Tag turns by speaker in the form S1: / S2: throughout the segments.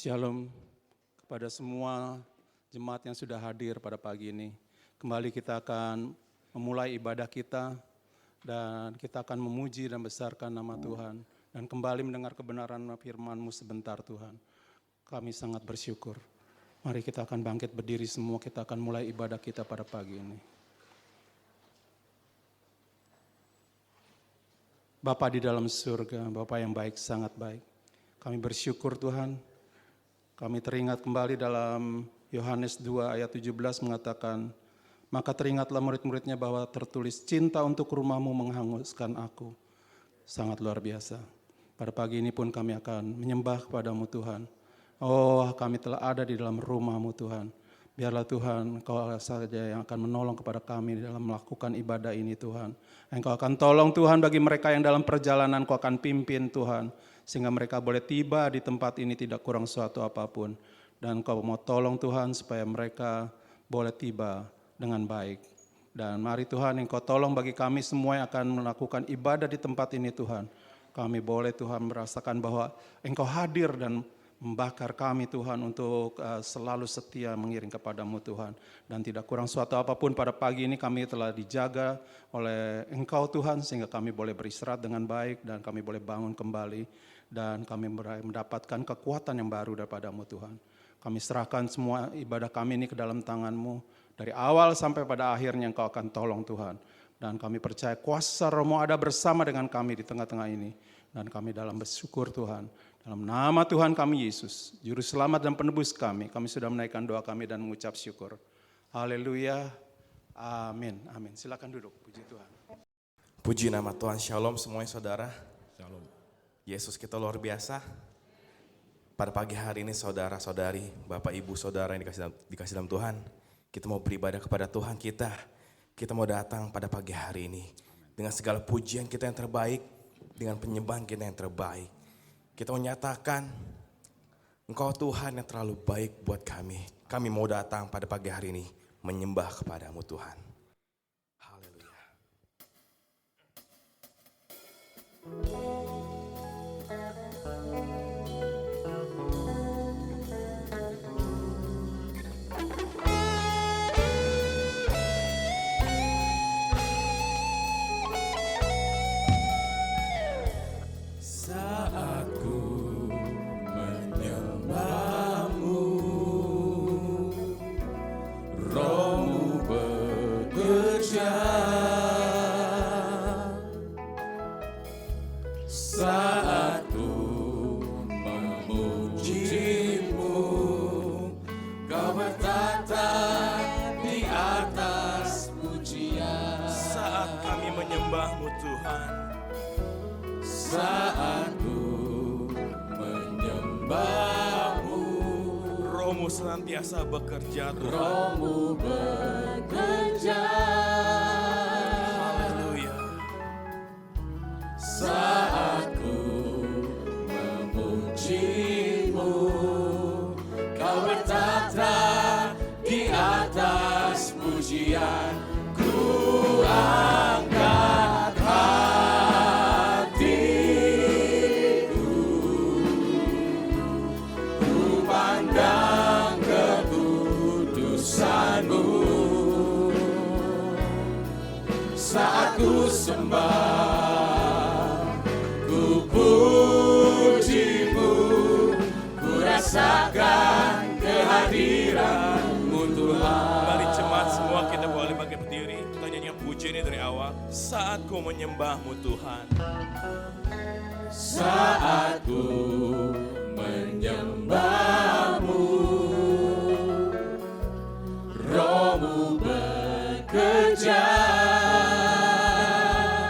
S1: Shalom kepada semua jemaat yang sudah hadir pada pagi ini. Kembali kita akan memulai ibadah kita dan kita akan memuji dan besarkan nama Tuhan. Dan kembali mendengar kebenaran firman-Mu sebentar Tuhan. Kami sangat bersyukur. Mari kita akan bangkit berdiri semua, kita akan mulai ibadah kita pada pagi ini. Bapa di dalam surga, Bapa yang baik, sangat baik. Kami bersyukur Tuhan. Kami teringat kembali dalam Yohanes 2 ayat 17 mengatakan, maka teringatlah murid-muridnya bahwa tertulis, cinta untuk rumah-Mu menghanguskan aku. Sangat luar biasa. Pada pagi ini pun kami akan menyembah kepada-Mu Tuhan. Oh, kami telah ada di dalam rumah-Mu Tuhan. Biarlah Tuhan, Engkau saja yang akan menolong kepada kami dalam melakukan ibadah ini Tuhan. Engkau akan tolong Tuhan bagi mereka yang dalam perjalanan, Engkau akan pimpin Tuhan. Sehingga mereka boleh tiba di tempat ini tidak kurang suatu apapun. Dan Engkau mau tolong Tuhan supaya mereka boleh tiba dengan baik. Dan mari Tuhan Engkau tolong bagi kami semua yang akan melakukan ibadah di tempat ini Tuhan. Kami boleh Tuhan merasakan bahwa Engkau hadir dan membakar kami Tuhan untuk selalu setia mengiring kepada-Mu Tuhan. Dan tidak kurang suatu apapun pada pagi ini kami telah dijaga oleh Engkau Tuhan. Sehingga kami boleh beristirahat dengan baik dan kami boleh bangun kembali. Dan kami mendapatkan kekuatan yang baru daripada-Mu Tuhan. Kami serahkan semua ibadah kami ini ke dalam tangan-Mu. Dari awal sampai pada akhirnya Engkau akan tolong Tuhan. Dan kami percaya kuasa Roh-Mu ada bersama dengan kami di tengah-tengah ini. Dan kami dalam bersyukur Tuhan. Dalam nama Tuhan kami Yesus, Juru Selamat dan Penebus kami sudah menaikkan doa kami dan mengucap syukur. Haleluya, amin, amin. Silakan duduk, puji Tuhan.
S2: Puji nama Tuhan, shalom semuanya saudara.
S3: Shalom.
S2: Yesus kita luar biasa. Pada pagi hari ini saudara-saudari, Bapak Ibu Saudara yang dikasih dalam Tuhan, kita mau beribadah kepada Tuhan kita. Kita mau datang pada pagi hari ini dengan segala pujian kita yang terbaik, dengan penyembahan kita yang terbaik. Kita menyatakan Engkau Tuhan yang terlalu baik buat kami. Kami mau datang pada pagi hari ini menyembah kepada-Mu Tuhan. Haleluya.
S3: Saat ku menyembah-Mu, Roh-Mu bekerja. Saat ku memuji-Mu, Kau bertata di atas pujian.
S2: Saat kami menyembah-Mu Tuhan,
S3: Saat ku menyembah-Mu,
S2: Roh-Mu senantiasa bekerja Tuhan.
S3: Roh-Mu bekerja.
S2: Haleluya.
S3: Saat ku memuji-Mu, Kau bertata di atas pujian. Ku angkat hatiku, ku pandang kekudusan-Mu. Saat ku sembah, ku puji-Mu, ku rasakan kehadiran-Mu Tuhan.
S2: Mari jemaat semua kita boleh bangkit berdiri. Kita nyanyikan pujian ini dari awal. Saat ku menyembah-Mu Tuhan,
S3: Saat ku menyembah-Mu, Roh-Mu bekerja.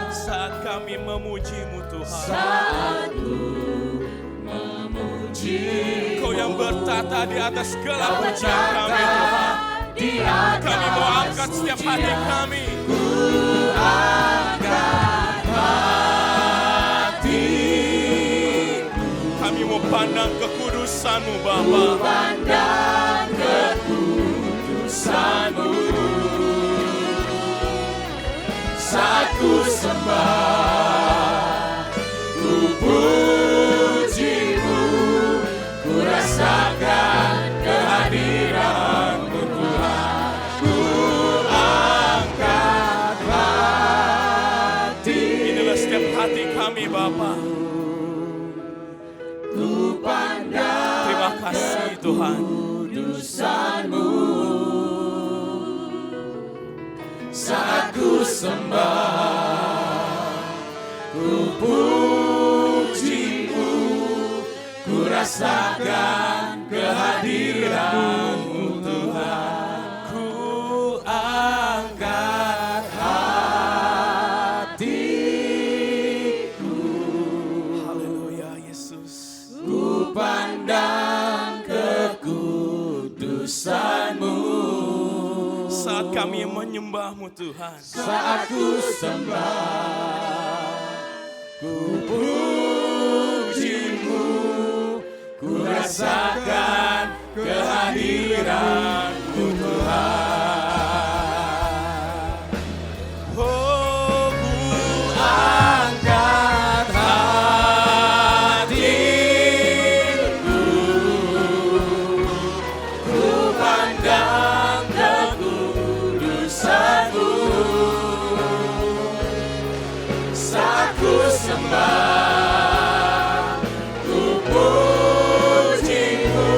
S2: saat kami memuji-Mu Tuhan,
S3: Saat ku memuji,
S2: Kau yang bertata di atas segala
S3: Kau
S2: pujian kami Tuhan.
S3: di atas
S2: Kami mau angkat setiap hati kami.
S3: angkat hatiku,
S2: Kami mau pandang kekudusan-Mu Bapa.
S3: pandang kekudusan-Mu. Saat ku sembah, ku puji-Mu, ku rasakan
S2: kami Bapa. Terima kasih Tuhan.
S3: Kudusanmu saat ku sembah, ku pujimu, ku rasakan kehadiranmu Tuhan.
S2: Ku angkat
S3: Hatiku
S2: haleluya Yesus.
S3: ku pandang kekudusanmu
S2: Saat kami menyembah-Mu Tuhan.
S3: saat ku sembah, ku pujimu, ku rasakan kehadiranmu Tuhan.
S2: Oh, ku
S3: Angkat hatiku, ku pandang kekudusanmu saat ku sembah, ku pujimu,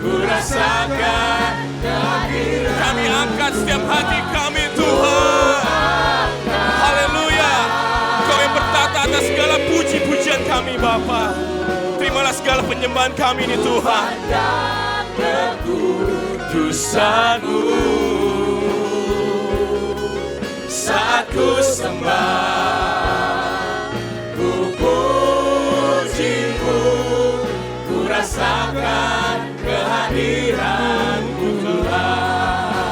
S3: ku rasakan kehadiran.
S2: kami angkat setiap hati kami Tuhan. Haleluya. Kau yang bertata atas segala puji-pujian kami Bapa. Terimalah segala penyembahan kami ini Tuhan.
S3: Pandang kekudusanmu saat ku sembah, ku pujimu, ku rasakan kehadiranmu Tuhan,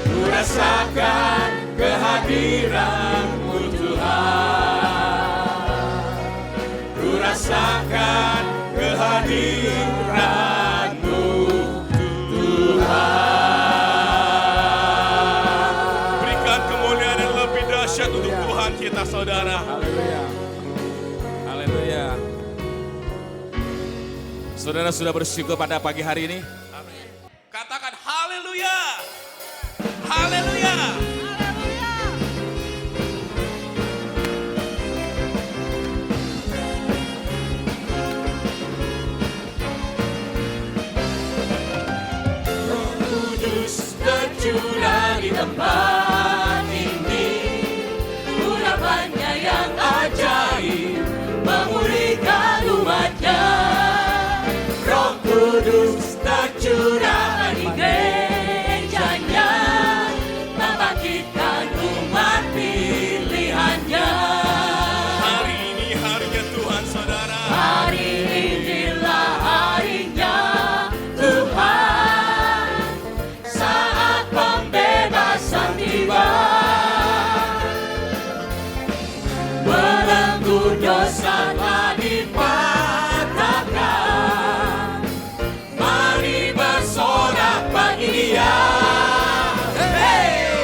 S3: ku rasakan kehadiranmu Tuhan, ku rasakan kehadiranmu Tuhan.
S2: Berikan kemuliaan yang lebih dahsyat untuk Tuhan kita saudara.
S3: Haleluya. Haleluya.
S4: Saudara sudah bersyukur pada pagi hari ini?
S2: Katakan haleluya. Haleluya.
S3: Roh Kudus tercurah di tempat ini, urapannya yang ajaib memulihkan umatnya. Roh Kudus tercurah di gerejanya, membangkitkan umat pilihannya.
S2: Hari ini harinya Tuhan saudara.
S3: Hari inilah harinya Tuhan, saat pembebasan tiba. Belenggu dosa telah dipatahkan, mari bersorak bagi Dia. Hey!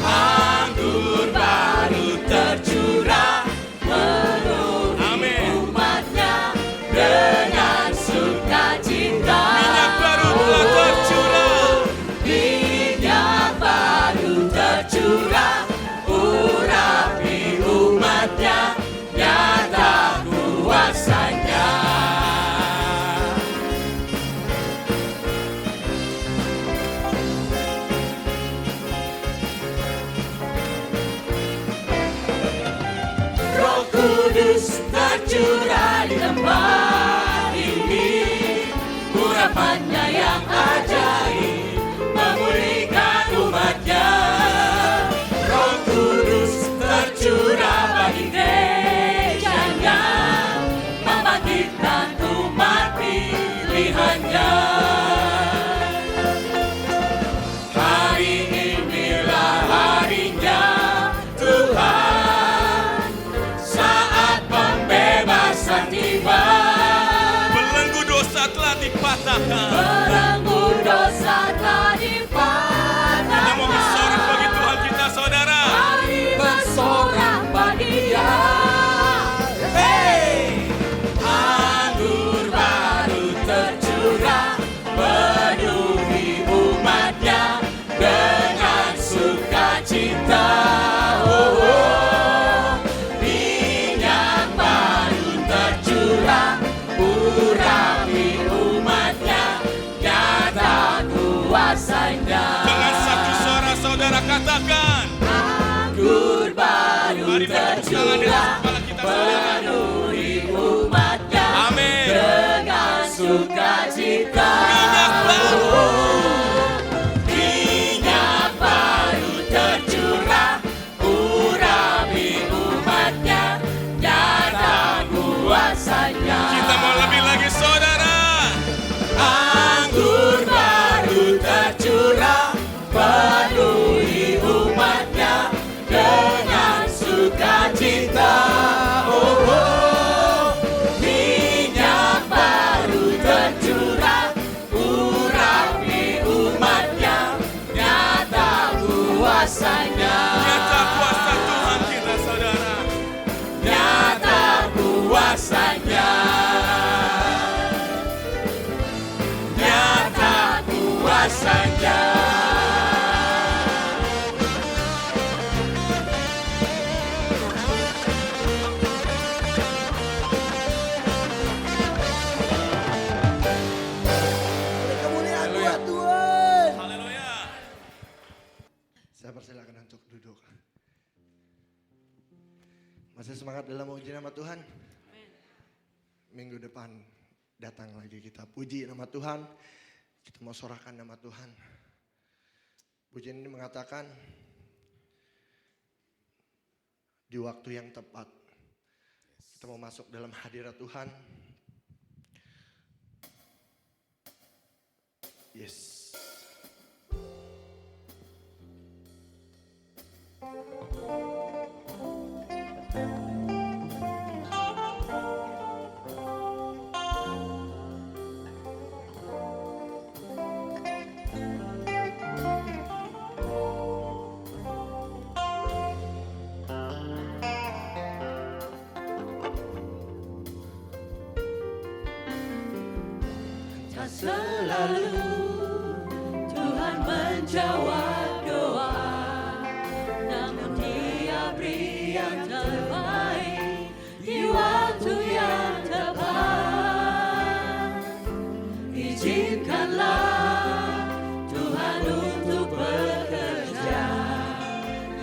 S3: Anggur baru tercurah menurut
S2: Amin.
S3: umatnya dengan sukacita.
S2: Minyak baru telah tercurah.
S3: Minyak baru tercurah, urapi umatnya, nyata kuasanya. Roh Kudus tercurah di tempat ini, urapannya yang ajaib memulihkan umatnya. Roh Kudus tercurah bagi gerejanya, membangkitkan umat pilihannya. Hari inilah harinya Tuhan, saat pembebasan tiba.
S2: Belenggu dosa telah dipatahkan.
S3: Belenggu dosa telah
S2: Kita mau bersorak bagi
S3: dipatahkan.
S2: Tuhan kita saudara.
S3: Mari bersorak bagi Dia. Hey! Anggur baru tercurah, penuhi umatnya dengan sukacita. Oh, oh.
S2: katakan.
S3: Anggur baru
S2: Mari bertepuk tangan di atas
S3: tercurah,
S2: kepala kita, saudara.
S3: penuhi umatnya
S2: Amin.
S3: dengan sukacita.
S2: Minyak baru.
S3: Minyak baru tercurah, urapi umatnya, nyata kuasanya.
S2: Kita mau lebih lagi, saudara.
S3: Anggur baru tercurah, penuhi umatnya dengan sukacita. Oh, oh. Minyak baru tercurah, urapi umatnya, nyata kuasanya.
S2: Nyata kuasa Tuhan kita, saudara.
S3: Nyata kuasanya. Nyata kuasanya.
S5: Kemuliaan buat Tuhan.
S2: Haleluya.
S5: Saya persilakan untuk duduk. Masih semangat dalam memuji nama Tuhan? Minggu depan datang lagi kita puji nama Tuhan. Kita mau sorakan nama Tuhan. Pujian ini mengatakan di waktu yang tepat. Kita mau masuk dalam hadirat Tuhan. Yes.
S3: Tak selalu Tuhan menjawab doa, namun Dia beri yang terbaik di waktu yang tepat. Izinkanlah Tuhan untuk bekerja,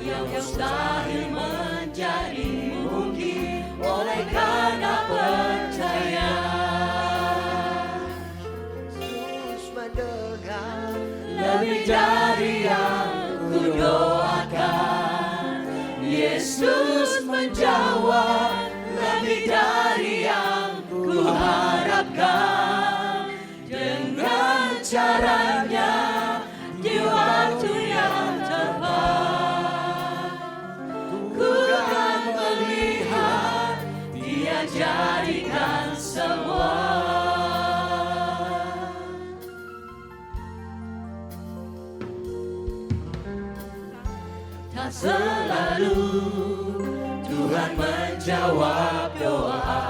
S3: yang mustahil menjadi mungkin oleh karena percaya. Lebih dari yang ku doakan, Yesus menjawab. Lebih dari yang ku harapkan, dengan caranya di waktu yang tepat. Ku akan melihat Dia jadikan semua. Tak selalu Tuhan menjawab doa,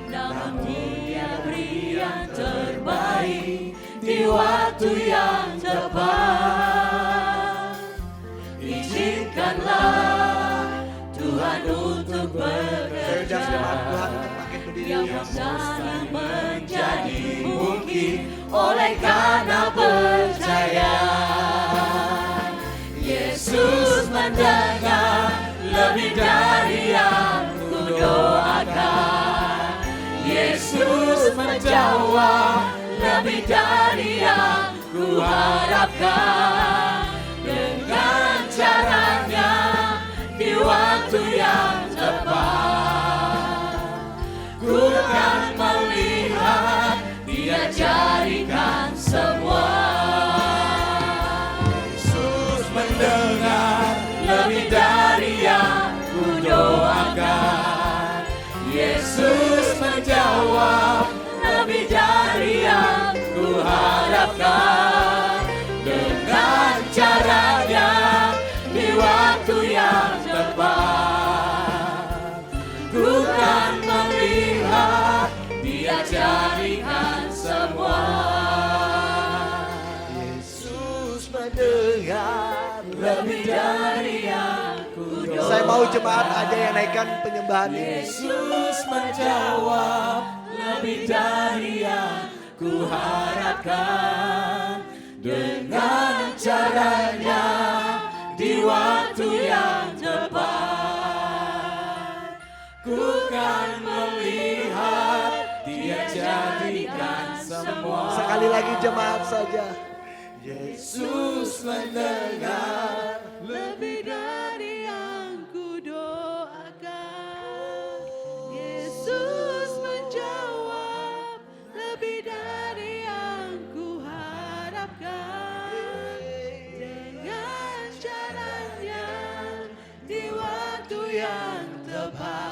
S3: namun Dia beri yang terbaik di waktu yang tepat. Izinkanlah Tuhan untuk bekerja, yang mustahil menjadi mungkin oleh karena percaya. Yesus mendengar lebih dari yang ku doakan. Yesus menjawab lebih dari yang ku harapkan. Dengan caranya di waktu yang tepat, ku akan melihat Dia jadikan semua. Mendengar lebih dari yang ku doakan. Yesus menjawab lebih dari yang ku harapkan. Dengan caranya di waktu yang tepat, ku kan melihat Dia jadikan semua. Yesus mendengar lebih dari yang ku doakan.
S5: Saya mau jemaat aja yang naikkan penyembahan ini.
S3: Yesus menjawab lebih dari yang ku harapkan. Dengan caranya waktu yang tepat. Ku kan melihat Dia jadikan semua.
S5: Sekali lagi jemaat saja.
S3: Yesus mendengar lebih dari yang ku doakan. Yesus menjawab lebih dari yang ku harapkan. Dengan caranya di waktu yang tepat.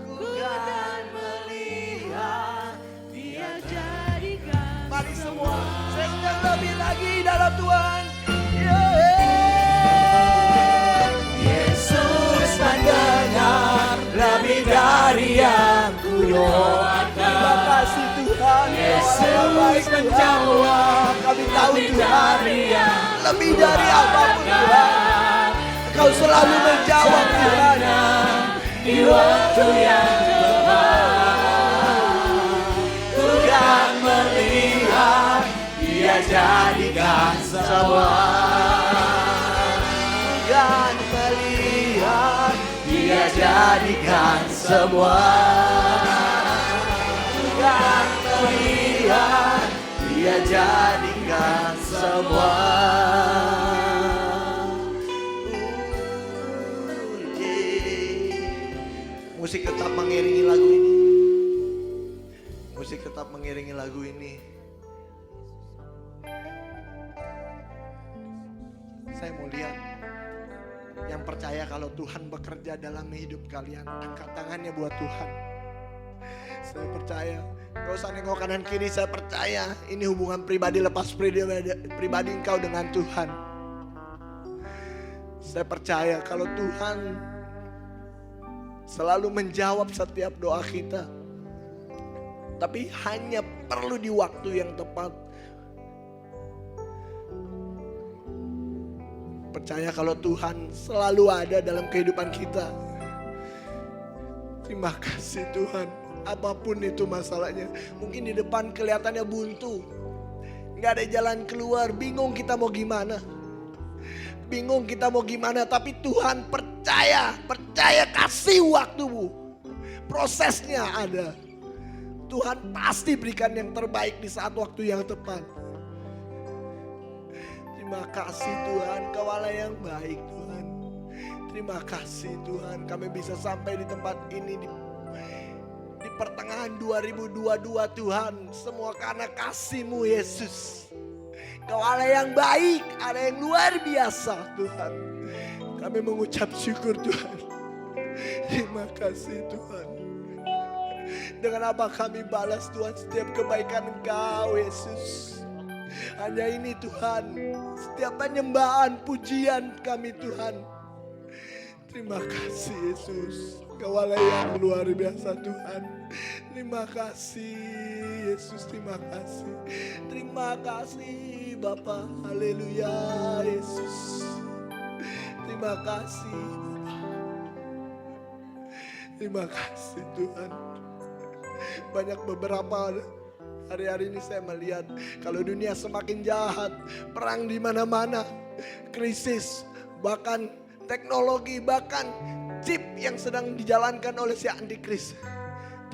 S3: Ku kan melihat Dia jadikan.
S5: Mari semua sejak lebih lagi dalam Tuhan.
S3: Yesus mendengar lebih dari yang ku doakan.
S5: Terima kasih Tuhan.
S3: Yesus menjawab
S5: Kami tahu
S3: lebih
S5: Tuhan,
S3: dari yang
S5: lebih dari apapun Tuhan, Engkau selalu menjawab Tuhan.
S3: di waktu yang tepat. Ku kan melihat Dia jadikan semua.
S5: Dan melihat
S3: Dia jadikan semua.
S5: dan
S3: Melihat Dia jadikan semua.
S5: Musik tetap mengiringi lagu ini. Musik tetap mengiringi lagu ini. Saya mau lihat yang percaya kalau Tuhan bekerja dalam hidup kalian, angkat tangannya buat Tuhan. Saya percaya, gak usah nengok kanan kiri, saya percaya ini hubungan pribadi lepas pribadi engkau dengan Tuhan. Saya percaya kalau Tuhan selalu menjawab setiap doa kita. Tapi hanya perlu di waktu yang tepat. Percaya kalau Tuhan selalu ada dalam kehidupan kita. Terima kasih Tuhan. Apapun itu masalahnya. Mungkin di depan kelihatannya buntu. Gak ada jalan keluar. Bingung kita mau gimana. Bingung kita mau gimana. Tapi Tuhan percaya. Percaya, kasih waktumu. Prosesnya ada. Tuhan pasti berikan yang terbaik di saat waktu yang tepat. Terima kasih Tuhan, Kau Allah yang baik Tuhan. Terima kasih Tuhan, kami bisa sampai di tempat ini di pertengahan 2022 Tuhan. Semua karena kasih-Mu Yesus. Kau Allah yang baik, ada yang luar biasa Tuhan. Kami mengucap syukur Tuhan. Terima kasih Tuhan. Dengan apa kami balas Tuhan setiap kebaikan Engkau Yesus. Hanya ini Tuhan, setiap penyembahan pujian kami Tuhan. Terima kasih Yesus, Kau Allah yang luar biasa Tuhan. Terima kasih Yesus, terima kasih. Terima kasih Bapa, haleluya Yesus. Terima kasih Bapa. Terima kasih Tuhan. Banyak beberapa hari-hari ini saya melihat kalau dunia semakin jahat, perang di mana-mana, krisis, bahkan teknologi, bahkan chip yang sedang dijalankan oleh si antikris.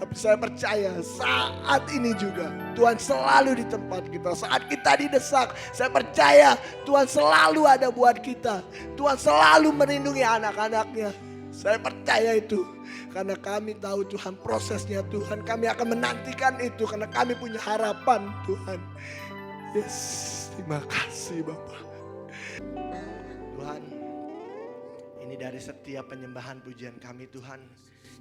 S5: Tapi saya percaya saat ini juga Tuhan selalu di tempat kita. Saat kita didesak, saya percaya Tuhan selalu ada buat kita. Tuhan selalu melindungi anak-anaknya. Saya percaya itu. Karena kami tahu Tuhan prosesnya Tuhan. Kami akan menantikan itu karena kami punya harapan Tuhan. Yes, terima kasih Bapak. Tuhan, ini dari setiap penyembahan pujian kami Tuhan.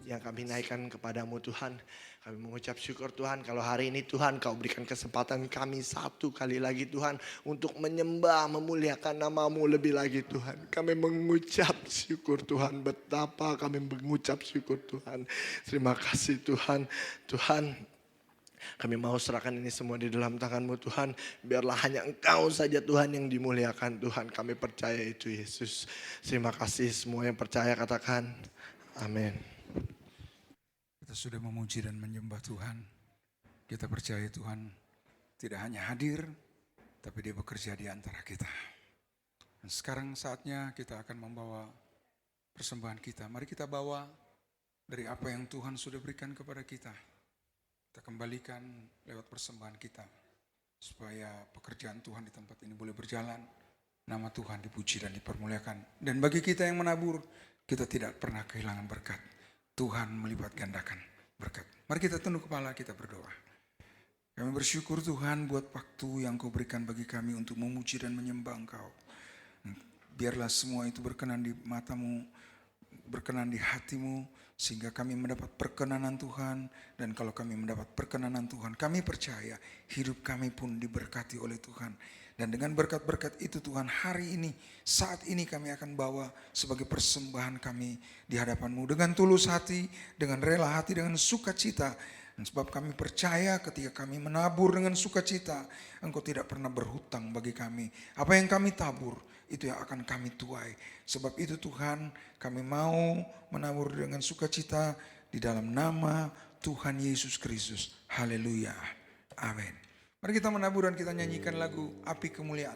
S5: Yang kami naikkan kepadamu Tuhan. Kami mengucap syukur Tuhan kalau hari ini Tuhan Kau berikan kesempatan kami satu kali lagi Tuhan. Untuk menyembah, memuliakan namamu lebih lagi Tuhan. Kami mengucap syukur Tuhan. Betapa kami mengucap syukur Tuhan. Terima kasih Tuhan. Tuhan, kami mau serahkan ini semua di dalam tangan-Mu Tuhan. Biarlah hanya Engkau saja Tuhan yang dimuliakan Tuhan. Kami percaya itu Yesus. Terima kasih semua yang percaya katakan amin.
S6: Kita sudah memuji dan menyembah Tuhan. Kita percaya Tuhan tidak hanya hadir, tapi Dia bekerja di antara kita. Dan sekarang saatnya kita akan membawa persembahan kita. Mari kita bawa dari apa yang Tuhan sudah berikan kepada kita. Kita kembalikan lewat persembahan kita. Supaya pekerjaan Tuhan di tempat ini boleh berjalan. Nama Tuhan dipuji dan dipermuliakan. Dan bagi kita yang menabur, kita tidak pernah kehilangan berkat. Tuhan melipat gandakan berkat. Mari kita tunduk kepala, kita berdoa. Kami bersyukur Tuhan buat waktu yang Kau berikan bagi kami untuk memuji dan menyembah Engkau. Biarlah semua itu berkenan di matamu, berkenan di hatimu, sehingga kami mendapat perkenanan Tuhan. Dan kalau kami mendapat perkenanan Tuhan, kami percaya hidup kami pun diberkati oleh Tuhan. Dan dengan berkat-berkat itu Tuhan, hari ini, saat ini kami akan bawa sebagai persembahan kami di hadapan-Mu. Dengan tulus hati, dengan rela hati, dengan sukacita. Dan sebab kami percaya ketika kami menabur dengan sukacita, Engkau tidak pernah berhutang bagi kami. Apa yang kami tabur, itu yang akan kami tuai. Sebab itu Tuhan, kami mau menabur dengan sukacita di dalam nama Tuhan Yesus Kristus. Haleluya. Amin. Mari kita menabur dan kita nyanyikan lagu Api Kemuliaan.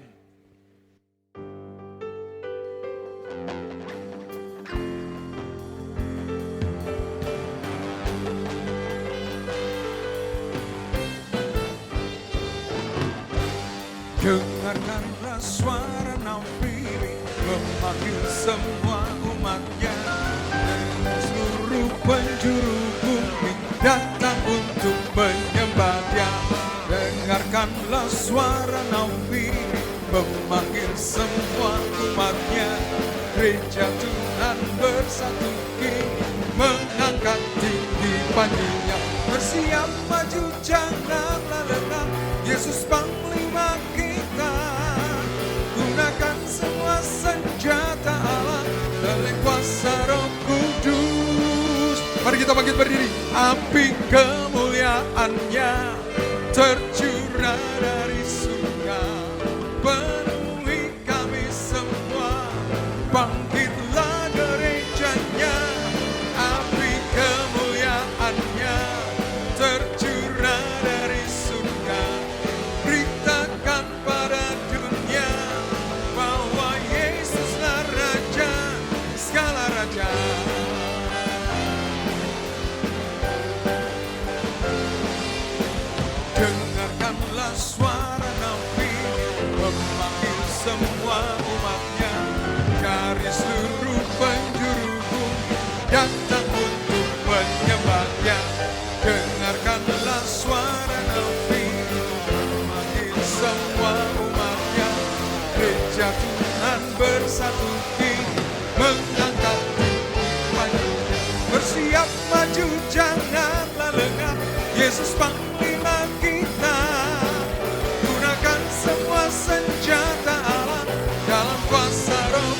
S6: Dengarkanlah suara nafiri memanggil semua umatnya. Dan seluruh penjuru bumi datang untuk menyembah Dia. Dengarkanlah suara nafiri memanggil semua umatnya. Gereja Tuhan bersatu kini mengangkat tinggi panjinya. Bersiap maju janganlah lengah, Yesus Panglima kita. Gunakan semua senjata Allah oleh kuasa Roh Kudus. Mari kita bangkit berdiri. Api kemuliaan-Nya tercurah dari surga, penuhi kami semua. Bangkitlah gerejanya. Api kemuliaan-Nya tercurah dari surga. Beritakan pada dunia bahwa Yesuslah Raja segala raja. Dengarkanlah suara nabi memanggil semua umatnya dari seluruh penjuru bumi datang untuk menyembah-Nya. Dengarkanlah suara nabi memanggil semua umatnya. Gereja Tuhan bersatu kini mengangkat tinggi panjinya. Bersiap maju janganlah lengah, Yesus Panglima kita. Gunakan semua senjata Allah dalam kuasa Roh.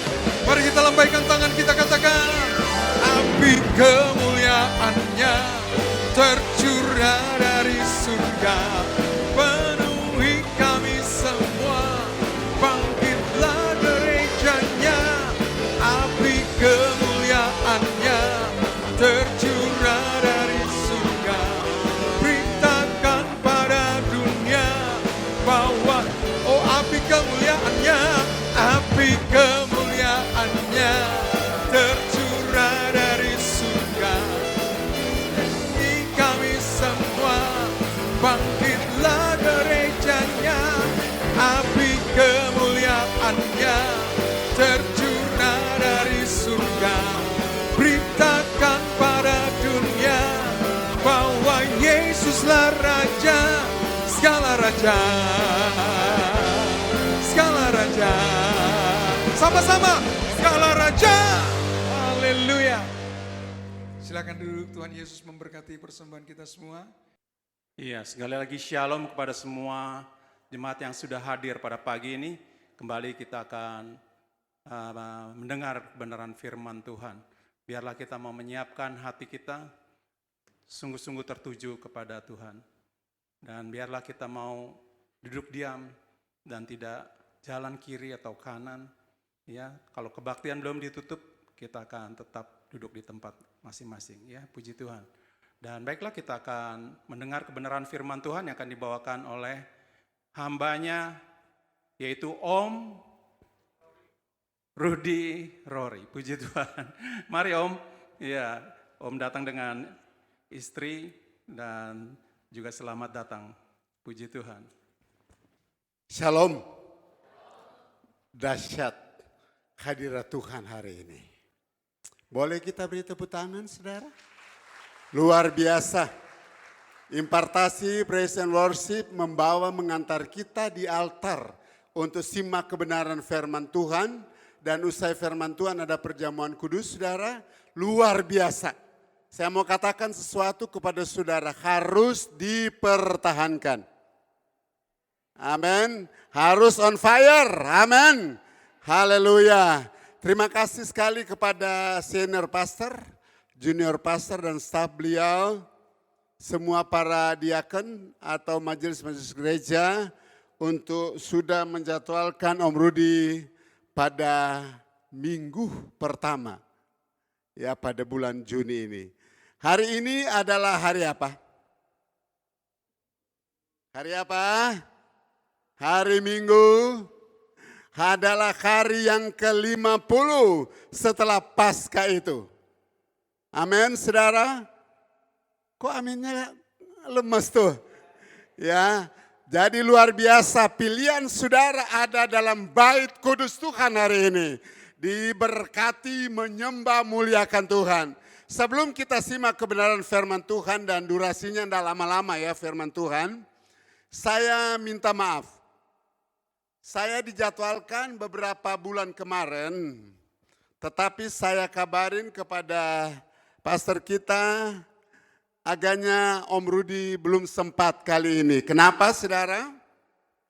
S6: Mari kita lambaikan tangan, kita katakan api kemuliaan-Nya tercurah dari surga, penuhi kami semua. Bangkitlah gerejanya. Api kemuliaan-Nya tercurah dari surga. Beritakan pada dunia bahwa api kemuliaan-Nya, api kemuliaan-Nya tercurah dari surga. Ini kami semua. Bangkitlah gerejanya. Api kemuliaan-Nya tercurah dari surga. Beritakan pada dunia bahwa Yesuslah Raja segala raja. Segala raja. Sama-sama segala raja. Haleluya. Silakan duduk. Tuhan Yesus memberkati persembahan kita semua.
S1: Iya, sekali lagi shalom kepada semua jemaat yang sudah hadir pada pagi ini. Kembali kita akan mendengar kebenaran firman Tuhan. Biarlah kita mau menyiapkan hati kita sungguh-sungguh tertuju kepada Tuhan. Dan biarlah kita mau duduk diam dan tidak jalan kiri atau kanan. Ya, kalau kebaktian belum ditutup, kita akan tetap duduk di tempat masing-masing. Ya, puji Tuhan. Dan baiklah, kita akan mendengar kebenaran firman Tuhan yang akan dibawakan oleh hambanya, yaitu Om Rudy Rory, puji Tuhan. Mari Om, ya Om datang dengan istri dan juga selamat datang, puji Tuhan.
S7: Shalom. Dahsyat hadirat Tuhan hari ini. Boleh kita beri tepuk tangan saudara? Luar biasa. Impartasi praise and worship membawa mengantar kita di altar untuk simak kebenaran firman Tuhan. Dan usai firman Tuhan ada perjamuan kudus saudara. Luar biasa. Saya mau katakan sesuatu kepada saudara, harus dipertahankan. Amin. Harus on fire. Amin. Haleluya. Terima kasih sekali kepada senior pastor, junior pastor dan staf beliau, semua para diakon atau majelis-majelis gereja untuk sudah menjadwalkan Om Rudi pada minggu pertama ya pada bulan Juni ini. Hari ini adalah hari apa? Hari apa? Hari Minggu adalah hari yang ke-50 setelah Paskah itu. Amin, saudara. Kok aminnya lemes tuh? Ya, jadi luar biasa pilihan saudara ada dalam bait kudus Tuhan hari ini. Diberkati, menyembah, muliakan Tuhan. Sebelum kita simak kebenaran firman Tuhan dan durasinya tidak lama-lama ya firman Tuhan. Saya minta maaf. Saya dijadwalkan beberapa bulan kemarin, tetapi saya kabarin kepada pastor kita, agaknya Om Rudi belum sempat kali ini. Kenapa saudara?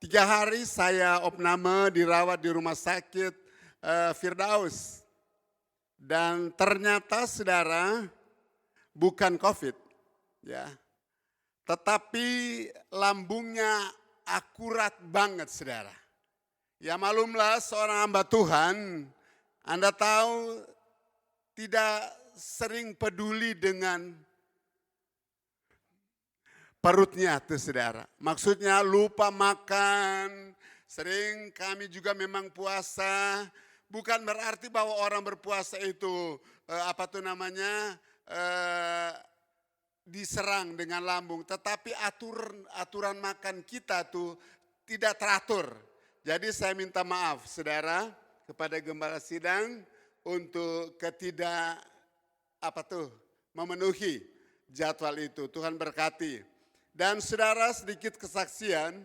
S7: 3 hari saya opname dirawat di rumah sakit Firdaus. Dan ternyata saudara bukan COVID. Ya. Tetapi lambungnya akurat banget saudara. Ya malumlah seorang hamba Tuhan, Anda tahu tidak sering peduli dengan perutnya tuh saudara. Maksudnya lupa makan, sering kami juga memang puasa. Bukan berarti bahwa orang berpuasa itu diserang dengan lambung. Tetapi aturan makan kita tuh tidak teratur. Jadi saya minta maaf saudara kepada gembala sidang untuk memenuhi jadwal itu. Tuhan berkati. Dan saudara sedikit kesaksian,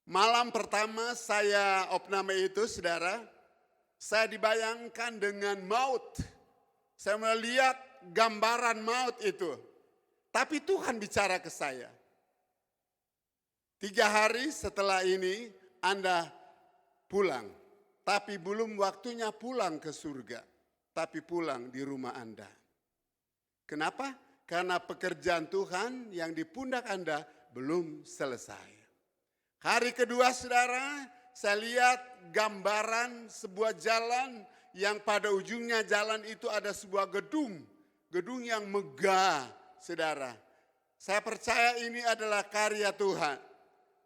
S7: malam pertama saya opname itu saudara, saya dibayangkan dengan maut. Saya melihat gambaran maut itu. Tapi Tuhan bicara ke saya. 3 hari setelah ini Anda pulang. Tapi belum waktunya pulang ke surga. Tapi pulang di rumah Anda. Kenapa? Karena pekerjaan Tuhan yang di pundak Anda belum selesai. Hari kedua saudara, saya lihat gambaran sebuah jalan yang pada ujungnya jalan itu ada sebuah gedung. Gedung yang megah saudara. Saya percaya ini adalah karya Tuhan.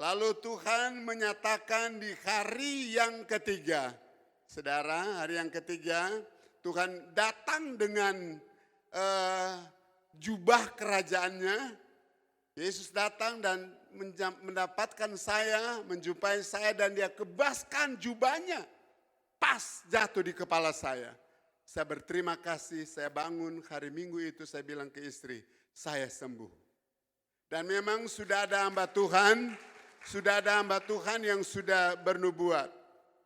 S7: Lalu Tuhan menyatakan di hari yang ketiga. Saudara, hari yang ketiga Tuhan datang dengan jubah kerajaannya. Yesus datang dan mendapatkan saya, menjumpai saya dan dia kebaskan jubahnya. Pas jatuh di kepala saya. Saya berterima kasih, saya bangun hari Minggu itu saya bilang ke istri, saya sembuh. Dan memang sudah ada hamba Tuhan yang sudah bernubuat.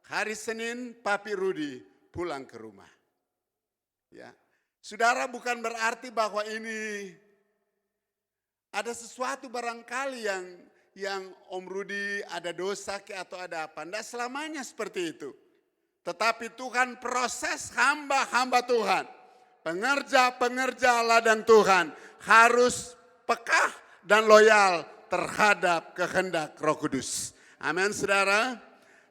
S7: Hari Senin Papi Rudi pulang ke rumah. Ya. Saudara, bukan berarti bahwa ini ada sesuatu barangkali yang Om Rudi ada dosa atau ada apa. Tidak selamanya seperti itu. Tetapi Tuhan proses hamba-hamba Tuhan. Pengerja-pengerja ladang Tuhan harus peka dan loyal terhadap kehendak Roh Kudus. Amin saudara.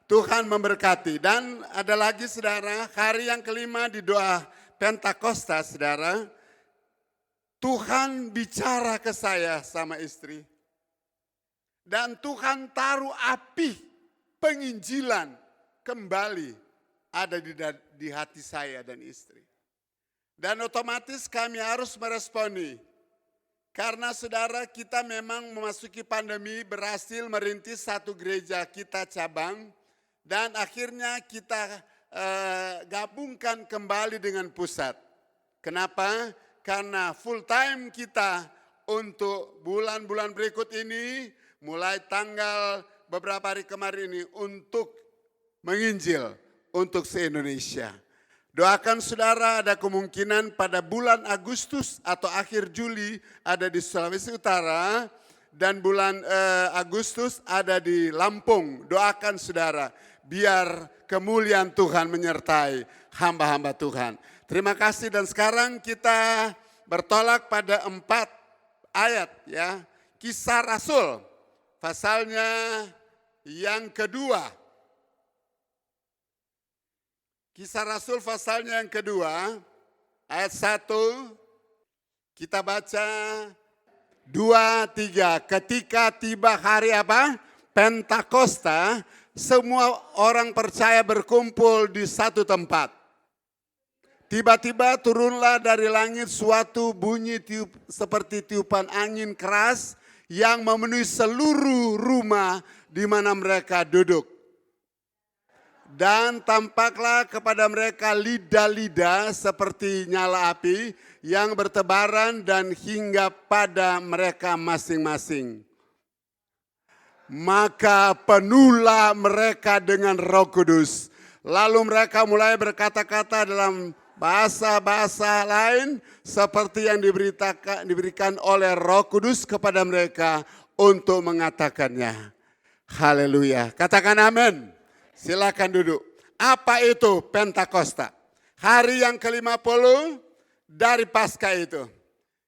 S7: Tuhan memberkati. Dan ada lagi saudara, hari yang kelima di doa Pentakosta saudara. Tuhan bicara ke saya sama istri. Dan Tuhan taruh api penginjilan kembali ada di hati saya dan istri. Dan otomatis kami harus meresponi. Karena saudara kita memang memasuki pandemi, berhasil merintis satu gereja kita cabang. Dan akhirnya kita gabungkan kembali dengan pusat. Kenapa? Karena full time kita untuk bulan-bulan berikut ini, mulai tanggal beberapa hari kemarin ini untuk menginjil untuk se-Indonesia. Doakan saudara, ada kemungkinan pada bulan Agustus atau akhir Juli ada di Sulawesi Utara dan bulan Agustus ada di Lampung. Doakan saudara biar kemuliaan Tuhan menyertai hamba-hamba Tuhan. Terima kasih dan sekarang kita bertolak pada 4 ayat ya. Kisah Rasul pasalnya yang kedua. Kisah Rasul pasalnya yang kedua, ayat 1, kita baca 2, 3. Ketika tiba hari apa? Pentakosta, semua orang percaya berkumpul di satu tempat. Tiba-tiba turunlah dari langit suatu bunyi seperti tiupan angin keras yang memenuhi seluruh rumah di mana mereka duduk. Dan tampaklah kepada mereka lidah-lidah seperti nyala api yang bertebaran dan hingga pada mereka masing-masing. Maka penuhlah mereka dengan Roh Kudus. Lalu mereka mulai berkata-kata dalam bahasa-bahasa lain seperti yang diberikan oleh Roh Kudus kepada mereka untuk mengatakannya. Haleluya. Katakan amin. Silakan duduk. Apa itu Pentakosta? Hari yang ke-50 dari Paskah itu.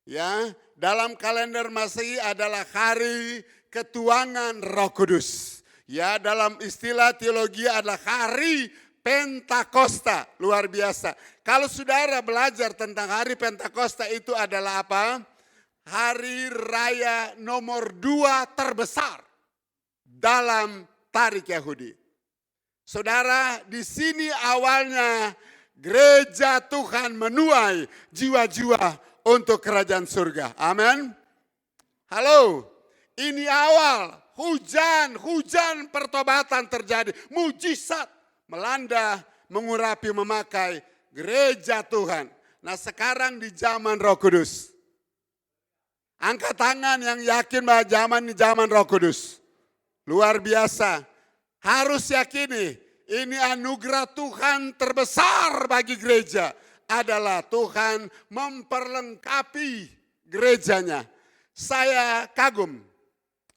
S7: Ya, dalam kalender Masehi adalah hari ketuangan Roh Kudus. Ya, dalam istilah teologi adalah hari Pentakosta. Luar biasa. Kalau saudara belajar tentang hari Pentakosta itu adalah apa? Hari raya nomor 2 terbesar dalam tarikh Yahudi. Saudara, di sini awalnya gereja Tuhan menuai jiwa-jiwa untuk kerajaan surga. Amin. Halo, ini awal hujan pertobatan terjadi. Mujizat melanda, mengurapi, memakai gereja Tuhan. Nah sekarang di zaman Roh Kudus. Angkat tangan yang yakin bahwa zaman ini zaman Roh Kudus. Luar biasa. Harus yakini, ini anugerah Tuhan terbesar bagi gereja. Adalah Tuhan memperlengkapi gerejanya. Saya kagum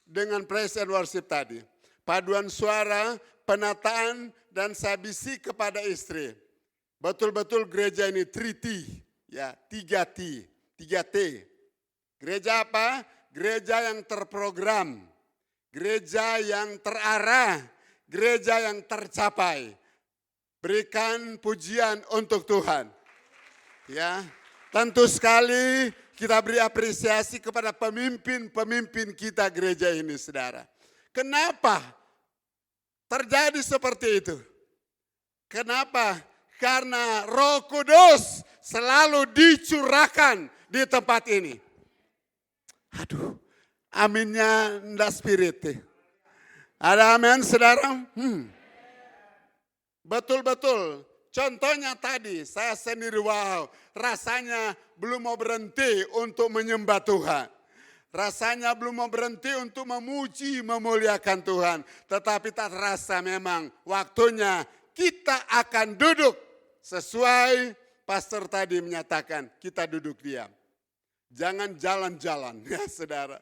S7: dengan praise and worship tadi. Paduan suara, penataan, dan saya bisik kepada istri. Betul-betul gereja ini 3T, ya 3T. Gereja apa? Gereja yang terprogram. Gereja yang terarah. Gereja yang tercapai. Berikan pujian untuk Tuhan. Ya, tentu sekali kita beri apresiasi kepada pemimpin-pemimpin kita gereja ini, saudara. Kenapa terjadi seperti itu? Kenapa? Karena Roh Kudus selalu dicurahkan di tempat ini. Aduh, aminnya ndak spirit. Ada amin, saudara? Betul-betul. Contohnya tadi, saya sendiri wow, rasanya belum mau berhenti untuk menyembah Tuhan. Rasanya belum mau berhenti untuk memuji, memuliakan Tuhan. Tetapi tak terasa memang waktunya kita akan duduk. Sesuai pastor tadi menyatakan, kita duduk diam. Jangan jalan-jalan ya saudara.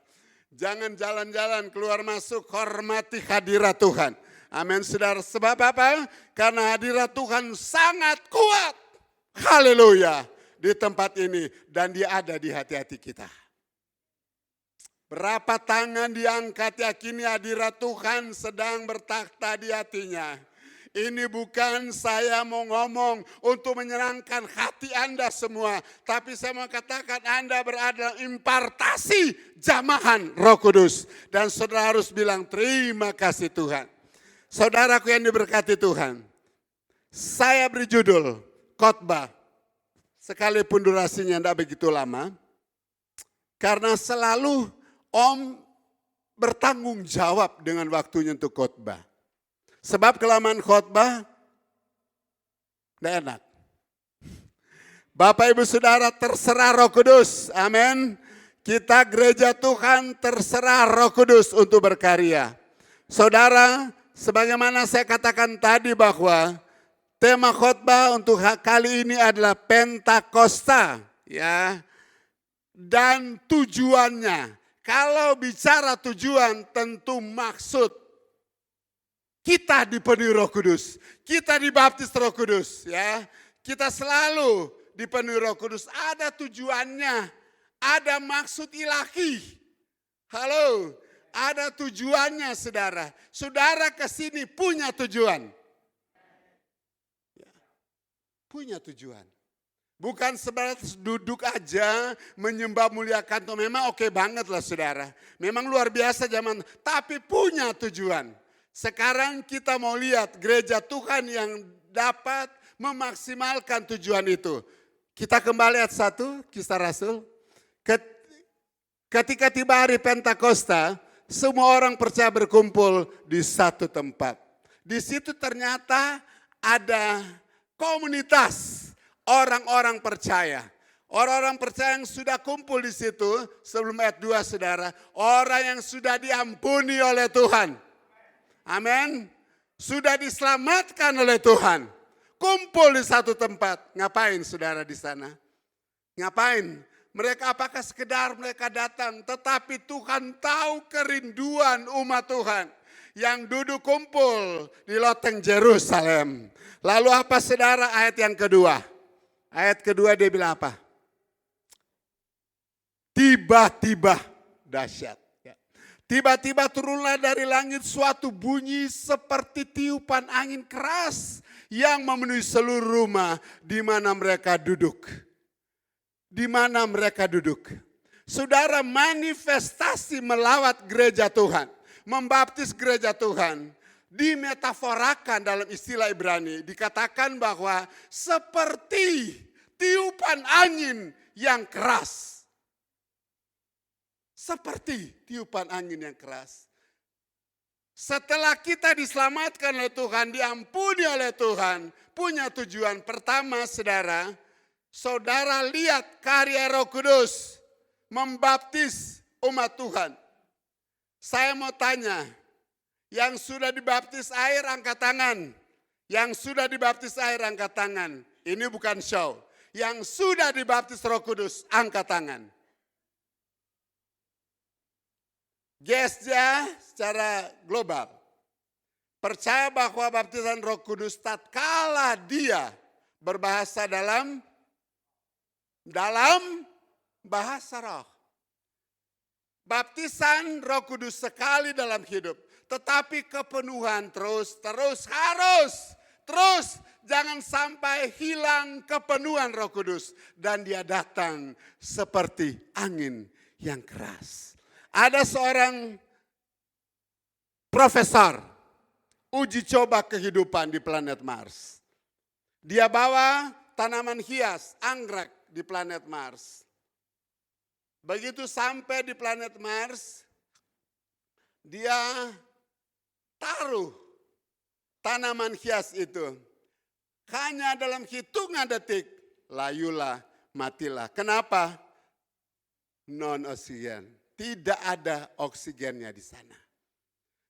S7: Jangan jalan-jalan keluar masuk, hormati hadirat Tuhan. Amin saudara. Sebab apa? Karena hadirat Tuhan sangat kuat. Haleluya. Di tempat ini dan dia ada di hati-hati kita. Berapa tangan diangkat yakini hadirat Tuhan sedang bertakhta di hatinya. Ini bukan saya mau ngomong untuk menyenangkan hati Anda semua. Tapi saya mau katakan Anda berada impartasi jamahan Roh Kudus. Dan saudara harus bilang terima kasih Tuhan. Saudaraku yang diberkati Tuhan. Saya beri judul khotbah. Sekalipun durasinya tidak begitu lama. Karena selalu Om bertanggung jawab dengan waktunya untuk khotbah. Sebab kelamaan khotbah tidak enak. Bapak Ibu Saudara, terserah Roh Kudus. Amin. Kita gereja Tuhan terserah Roh Kudus untuk berkarya. Saudara, sebagaimana saya katakan tadi bahwa tema khotbah untuk kali ini adalah Pentakosta, ya. Dan tujuannya, kalau bicara tujuan tentu maksud kita dipenuhi Roh Kudus, kita dibaptis Roh Kudus, ya. Kita selalu dipenuhi Roh Kudus, ada tujuannya, ada maksud ilahi. Halo, ada tujuannya saudara. Saudara kesini punya tujuan. Punya tujuan. Bukan sebatas duduk aja menyembah muliakan Tuhan. Memang oke banget lah saudara. Memang luar biasa zaman. Tapi punya tujuan. Sekarang kita mau lihat gereja Tuhan yang dapat memaksimalkan tujuan itu. Kita kembali ayat 1 Kisah Rasul. Ketika tiba hari Pentakosta, semua orang percaya berkumpul di satu tempat. Di situ ternyata ada komunitas orang-orang percaya. Orang-orang percaya yang sudah kumpul di situ sebelum ayat 2 saudara. Orang yang sudah diampuni oleh Tuhan. Amin. Sudah diselamatkan oleh Tuhan. Kumpul di satu tempat. Ngapain saudara di sana? Ngapain? Mereka apakah sekedar mereka datang. Tetapi Tuhan tahu kerinduan umat Tuhan. Yang duduk kumpul di loteng Yerusalem. Lalu apa saudara ayat yang kedua? Ayat kedua dia bilang apa? Tiba-tiba dahsyat. Tiba-tiba turunlah dari langit suatu bunyi seperti tiupan angin keras yang memenuhi seluruh rumah di mana mereka duduk. Di mana mereka duduk. Saudara, manifestasi melawat gereja Tuhan, membaptis gereja Tuhan, dimetaforakan dalam istilah Ibrani, dikatakan bahwa seperti tiupan angin yang keras. Seperti tiupan angin yang keras. Setelah kita diselamatkan oleh Tuhan, diampuni oleh Tuhan, punya tujuan pertama saudara, saudara lihat karya Roh Kudus membaptis umat Tuhan. Saya mau tanya, yang sudah dibaptis air angkat tangan. Yang sudah dibaptis air angkat tangan. Ini bukan show. Yang sudah dibaptis Roh Kudus angkat tangan. Gesnya secara global. Percaya bahwa baptisan Roh Kudus tatkala dia berbahasa dalam bahasa roh. Baptisan Roh Kudus sekali dalam hidup. Tetapi kepenuhan terus harus. Terus jangan sampai hilang kepenuhan Roh Kudus. Dan dia datang seperti angin yang keras. Ada seorang profesor uji coba kehidupan di planet Mars. Dia bawa tanaman hias, anggrek di planet Mars. Begitu sampai di planet Mars, dia taruh tanaman hias itu. Hanya dalam hitungan detik, layulah, matilah. Kenapa? Non-oksigen. Tidak ada oksigennya di sana.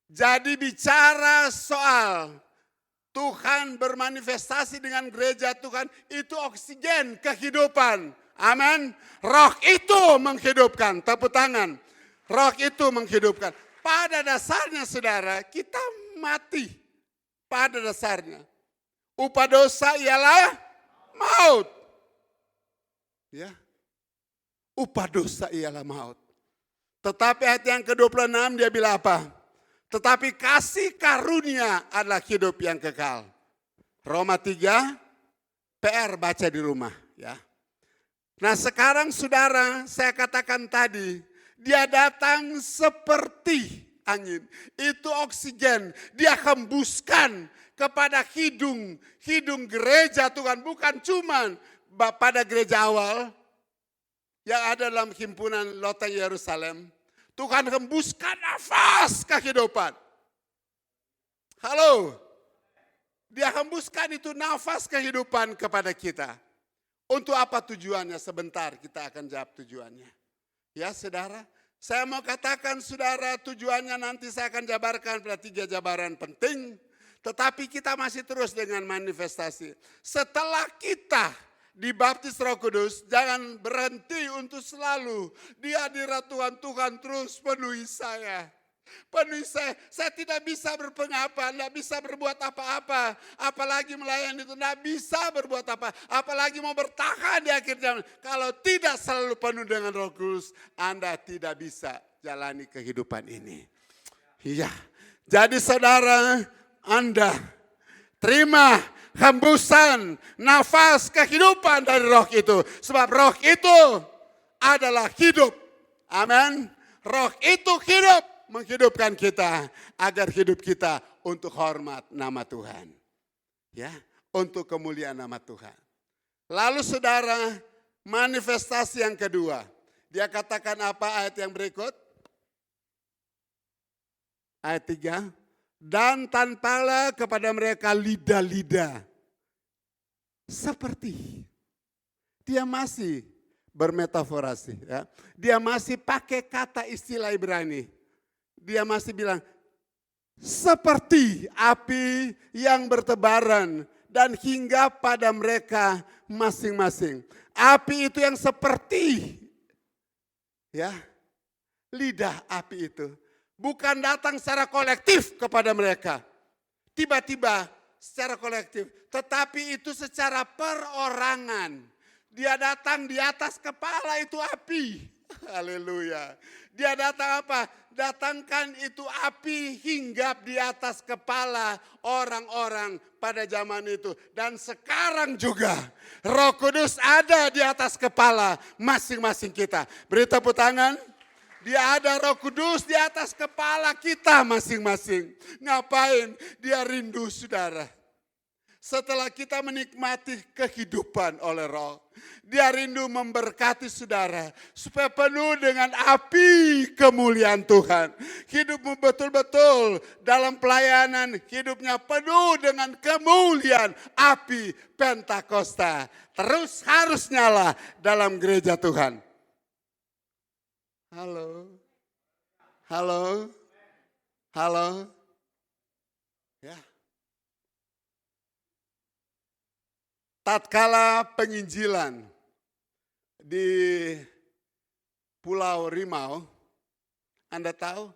S7: Jadi bicara soal Tuhan bermanifestasi dengan gereja Tuhan, itu oksigen kehidupan. Amin. Roh itu menghidupkan. Tepuk tangan. Roh itu menghidupkan. Pada dasarnya saudara, kita mati. Pada dasarnya. Upah dosa ialah maut. Ya. Upah dosa ialah maut. Tetapi ayat yang ke-26 dia bilang apa? Tetapi kasih karunia adalah hidup yang kekal. Roma 3, PR baca di rumah. Ya. Nah sekarang saudara, saya katakan tadi, dia datang seperti angin. Itu oksigen. Dia hembuskan kepada hidung gereja Tuhan. Bukan cuman pada gereja awal yang ada dalam himpunan Loteng Yerusalem. Tuhan hembuskan nafas kehidupan. Halo. Dia hembuskan itu nafas kehidupan kepada kita. Untuk apa tujuannya? Sebentar kita akan jawab tujuannya. Ya saudara, saya mau katakan saudara, tujuannya nanti saya akan jabarkan pada 3 jabaran penting. Tetapi kita masih terus dengan manifestasi. Setelah kita dibaptis Roh Kudus, jangan berhenti untuk selalu di hadirat Tuhan. Tuhan terus penuhi saya. Penuhi saya tidak bisa berpengapa, tidak bisa berbuat apa-apa. Apalagi melayani itu tidak bisa berbuat apa. Apalagi mau bertahan di akhir zaman. Kalau tidak selalu penuh dengan Roh Kudus, Anda tidak bisa jalani kehidupan ini. Iya. Jadi saudara, Anda terima hembusan nafas kehidupan dari Roh itu. Sebab Roh itu adalah hidup. Amin. Roh itu hidup, menghidupkan kita agar hidup kita untuk hormat nama Tuhan. Ya, untuk kemuliaan nama Tuhan. Lalu saudara, manifestasi yang kedua. Dia katakan apa ayat yang berikut? Ayat 3. Dan tanpalah kepada mereka lidah-lidah. Seperti. Dia masih bermetaforasi. Ya. Dia masih pakai kata istilah Ibrani. Dia masih bilang, seperti api yang bertebaran dan hingga pada mereka masing-masing. Api itu yang seperti, ya, lidah api itu. Bukan datang secara kolektif kepada mereka. Tiba-tiba secara kolektif. Tetapi itu secara perorangan. Dia datang di atas kepala itu api. Haleluya. Dia datang apa? Datangkan itu api hinggap di atas kepala orang-orang pada zaman itu. Dan sekarang juga Roh Kudus ada di atas kepala masing-masing kita. Beri tepuk tangan. Dia ada Roh Kudus di atas kepala kita masing-masing. Ngapain? Dia rindu saudara. Setelah kita menikmati kehidupan oleh Roh, dia rindu memberkati saudara supaya penuh dengan api kemuliaan Tuhan. Hidupmu betul-betul dalam pelayanan, hidupnya penuh dengan kemuliaan api Pentakosta. Terus harus nyala dalam gereja Tuhan. Halo. Halo. Halo. Ya. Tatkala penginjilan di Pulau Rimau, Anda tahu,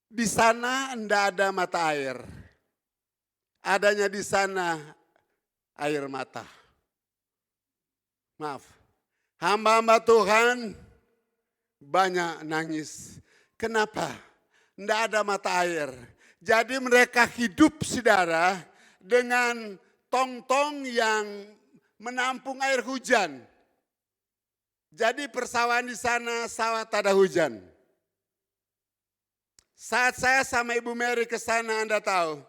S7: di sana tidak ada mata air. Adanya di sana air mata. Maaf, hamba-hamba Tuhan banyak nangis. Kenapa? Tidak ada mata air. Jadi mereka hidup saudara dengan tong-tong yang menampung air hujan. Jadi persawahan di sana sawah tak ada hujan. Saat saya sama Ibu Mary ke sana, Anda tahu,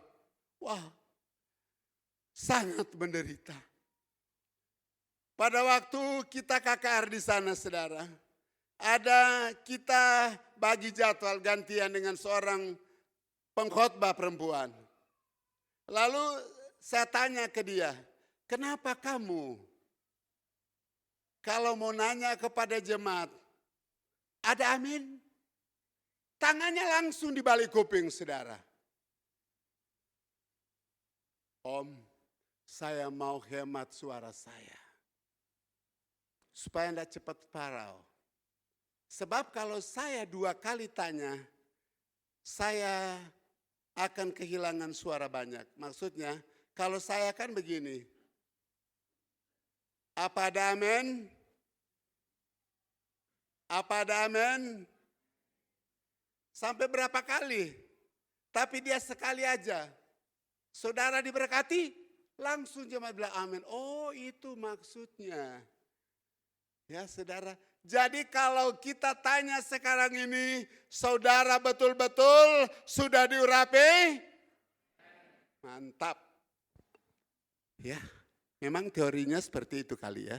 S7: wah, sangat menderita. Pada waktu kita KKR di sana saudara, ada kita bagi jadwal gantian dengan seorang pengkhotbah perempuan. Lalu saya tanya ke dia, kenapa kamu kalau mau nanya kepada jemaat, ada amin? Tangannya langsung di balik kuping saudara. Om, saya mau hemat suara saya. Supaya tidak cepat parau. Sebab kalau saya 2 kali tanya, saya akan kehilangan suara banyak. Maksudnya, kalau saya kan begini. Apa ada amin? Apa ada amin? Sampai berapa kali? Tapi dia sekali aja. Saudara diberkati, langsung jemaat bilang amin. Oh itu maksudnya. Ya saudara, Jadi kalau kita tanya sekarang ini, saudara betul-betul sudah diurapi? Mantap. Ya, memang teorinya seperti itu kali ya.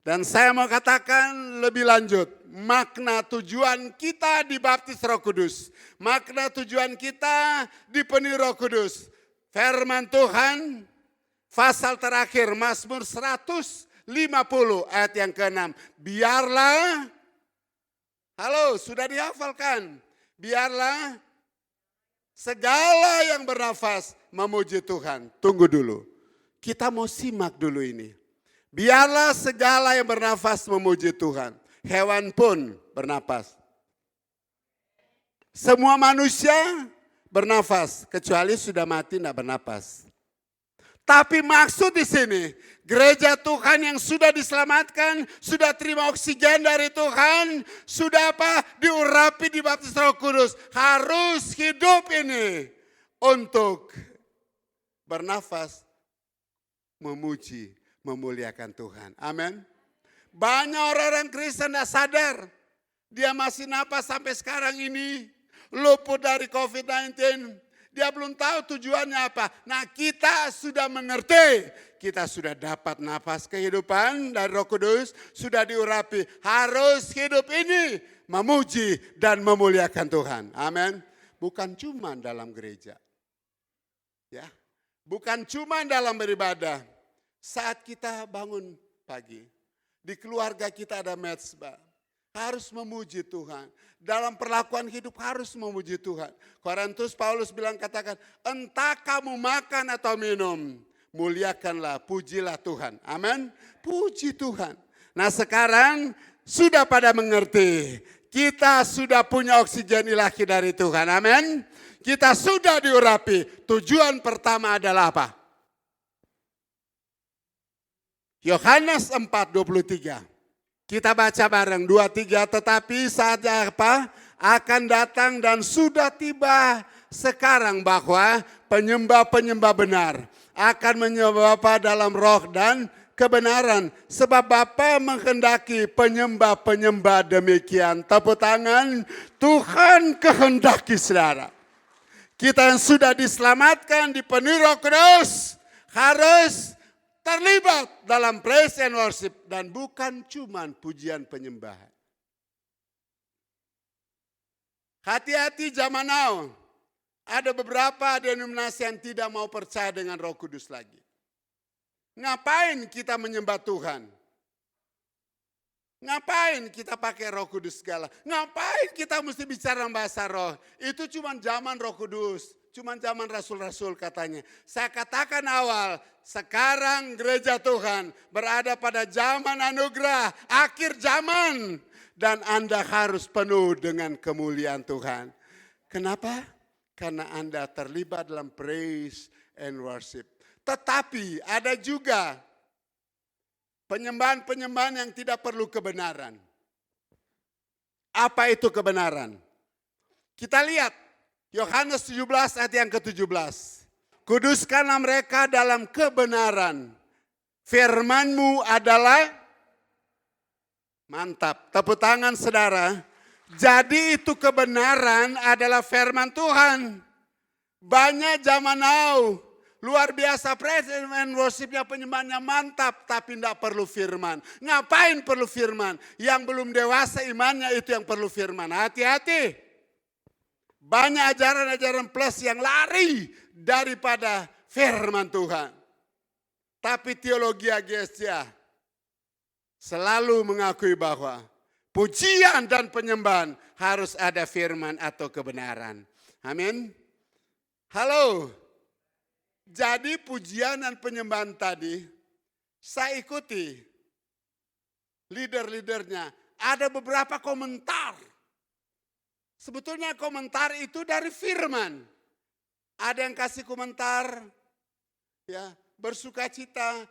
S7: Dan saya mau katakan lebih lanjut, makna tujuan kita dibaptis Roh Kudus, makna tujuan kita dipenuhi Roh Kudus. Firman Tuhan, pasal terakhir Mazmur 150 ayat yang ke-6. Biarlah, halo sudah dihafalkan, biarlah segala yang bernafas memuji Tuhan. Tunggu dulu, kita mau simak dulu ini. Biarlah segala yang bernafas memuji Tuhan. Hewan pun bernafas. Semua manusia bernafas, kecuali sudah mati tidak bernafas. Tapi maksud di sini, gereja Tuhan yang sudah diselamatkan, sudah terima oksigen dari Tuhan, sudah diurapi dibaptis Roh Kudus, harus hidup ini untuk bernafas, memuji, memuliakan Tuhan. Amin. Banyak orang-orang Kristen tidak sadar, dia masih napas sampai sekarang ini, luput dari COVID-19. Dia belum tahu tujuannya apa. Nah, kita sudah mengerti. Kita sudah dapat napas kehidupan dari Roh Kudus. Sudah diurapi. Harus hidup ini memuji dan memuliakan Tuhan. Amin. Bukan cuma dalam gereja. Ya. Bukan cuma dalam beribadah. Saat kita bangun pagi. Di keluarga kita ada mezbah. Harus memuji Tuhan. Dalam perlakuan hidup harus memuji Tuhan. Korintus Paulus bilang katakan, entah kamu makan atau minum, muliakanlah, pujilah Tuhan. Amin. Puji Tuhan. Nah sekarang sudah pada mengerti. Kita sudah punya oksigen ilahi dari Tuhan. Amin. Kita sudah diurapi. Tujuan pertama adalah apa? Yohanes 4:23. Kita baca bareng 2-3, tetapi saatnya apa? Akan datang dan sudah tiba sekarang bahwa penyembah-penyembah benar akan menyembah Bapa dalam roh dan kebenaran. Sebab Bapa menghendaki penyembah-penyembah demikian. Tepuk tangan, Tuhan kehendaki saudara. Kita yang sudah diselamatkan, dipenuhi Roh Kudus, harus terlibat dalam praise and worship dan bukan cuman pujian penyembahan. Hati-hati zaman now. Ada beberapa denominasi yang tidak mau percaya dengan Roh Kudus lagi. Ngapain kita menyembah Tuhan? Ngapain kita pakai Roh Kudus segala? Ngapain kita mesti bicara bahasa roh? Itu cuma zaman Roh Kudus. Cuma zaman rasul-rasul katanya. Saya katakan awal, sekarang gereja Tuhan berada pada zaman anugerah, akhir zaman. Dan Anda harus penuh dengan kemuliaan Tuhan. Kenapa? Karena Anda terlibat dalam praise and worship. Tetapi ada juga penyembahan-penyembahan yang tidak perlu kebenaran. Apa itu kebenaran? Kita lihat. Yohanes 17 ayat yang ke-17. Kuduskanlah mereka dalam kebenaran. Firman-Mu adalah mantap. Tepuk tangan saudara. Jadi itu kebenaran adalah firman Tuhan. Banyak zaman now. Luar biasa praise and worshipnya penyembahannya mantap. Tapi tidak perlu firman. Ngapain perlu firman? Yang belum dewasa imannya itu yang perlu firman. Hati-hati. Banyak ajaran-ajaran plus yang lari daripada firman Tuhan. Tapi teologi Agnosia selalu mengakui bahwa pujian dan penyembahan harus ada firman atau kebenaran. Amin. Halo. Jadi pujian dan penyembahan tadi saya ikuti leader-leadernya. Ada beberapa komentar. Sebetulnya komentar itu dari firman. Ada yang kasih komentar, ya bersukacita.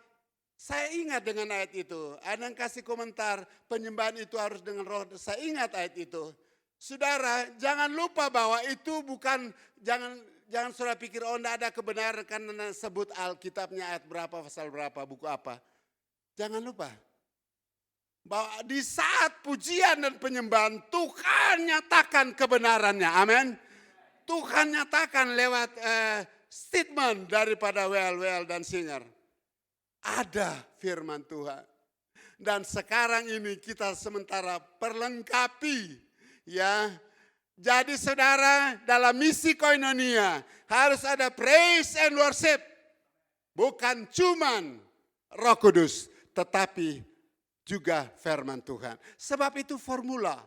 S7: Saya ingat dengan ayat itu. Ada yang kasih komentar, penyembahan itu harus dengan roh. Saya ingat ayat itu. Saudara, jangan lupa bahwa itu bukan, jangan saudara pikir, oh tidak ada kebenaran karena sebut Alkitabnya ayat berapa, pasal berapa, buku apa. Jangan lupa. Bahwa di saat pujian dan penyembahan Tuhan nyatakan kebenarannya. Amin. Tuhan nyatakan lewat statement daripada WL dan Singer. Ada firman Tuhan. Dan sekarang ini kita sementara perlengkapi ya. Jadi saudara, dalam misi koinonia harus ada praise and worship. Bukan cuman Roh Kudus, tetapi juga firman Tuhan. Sebab itu formula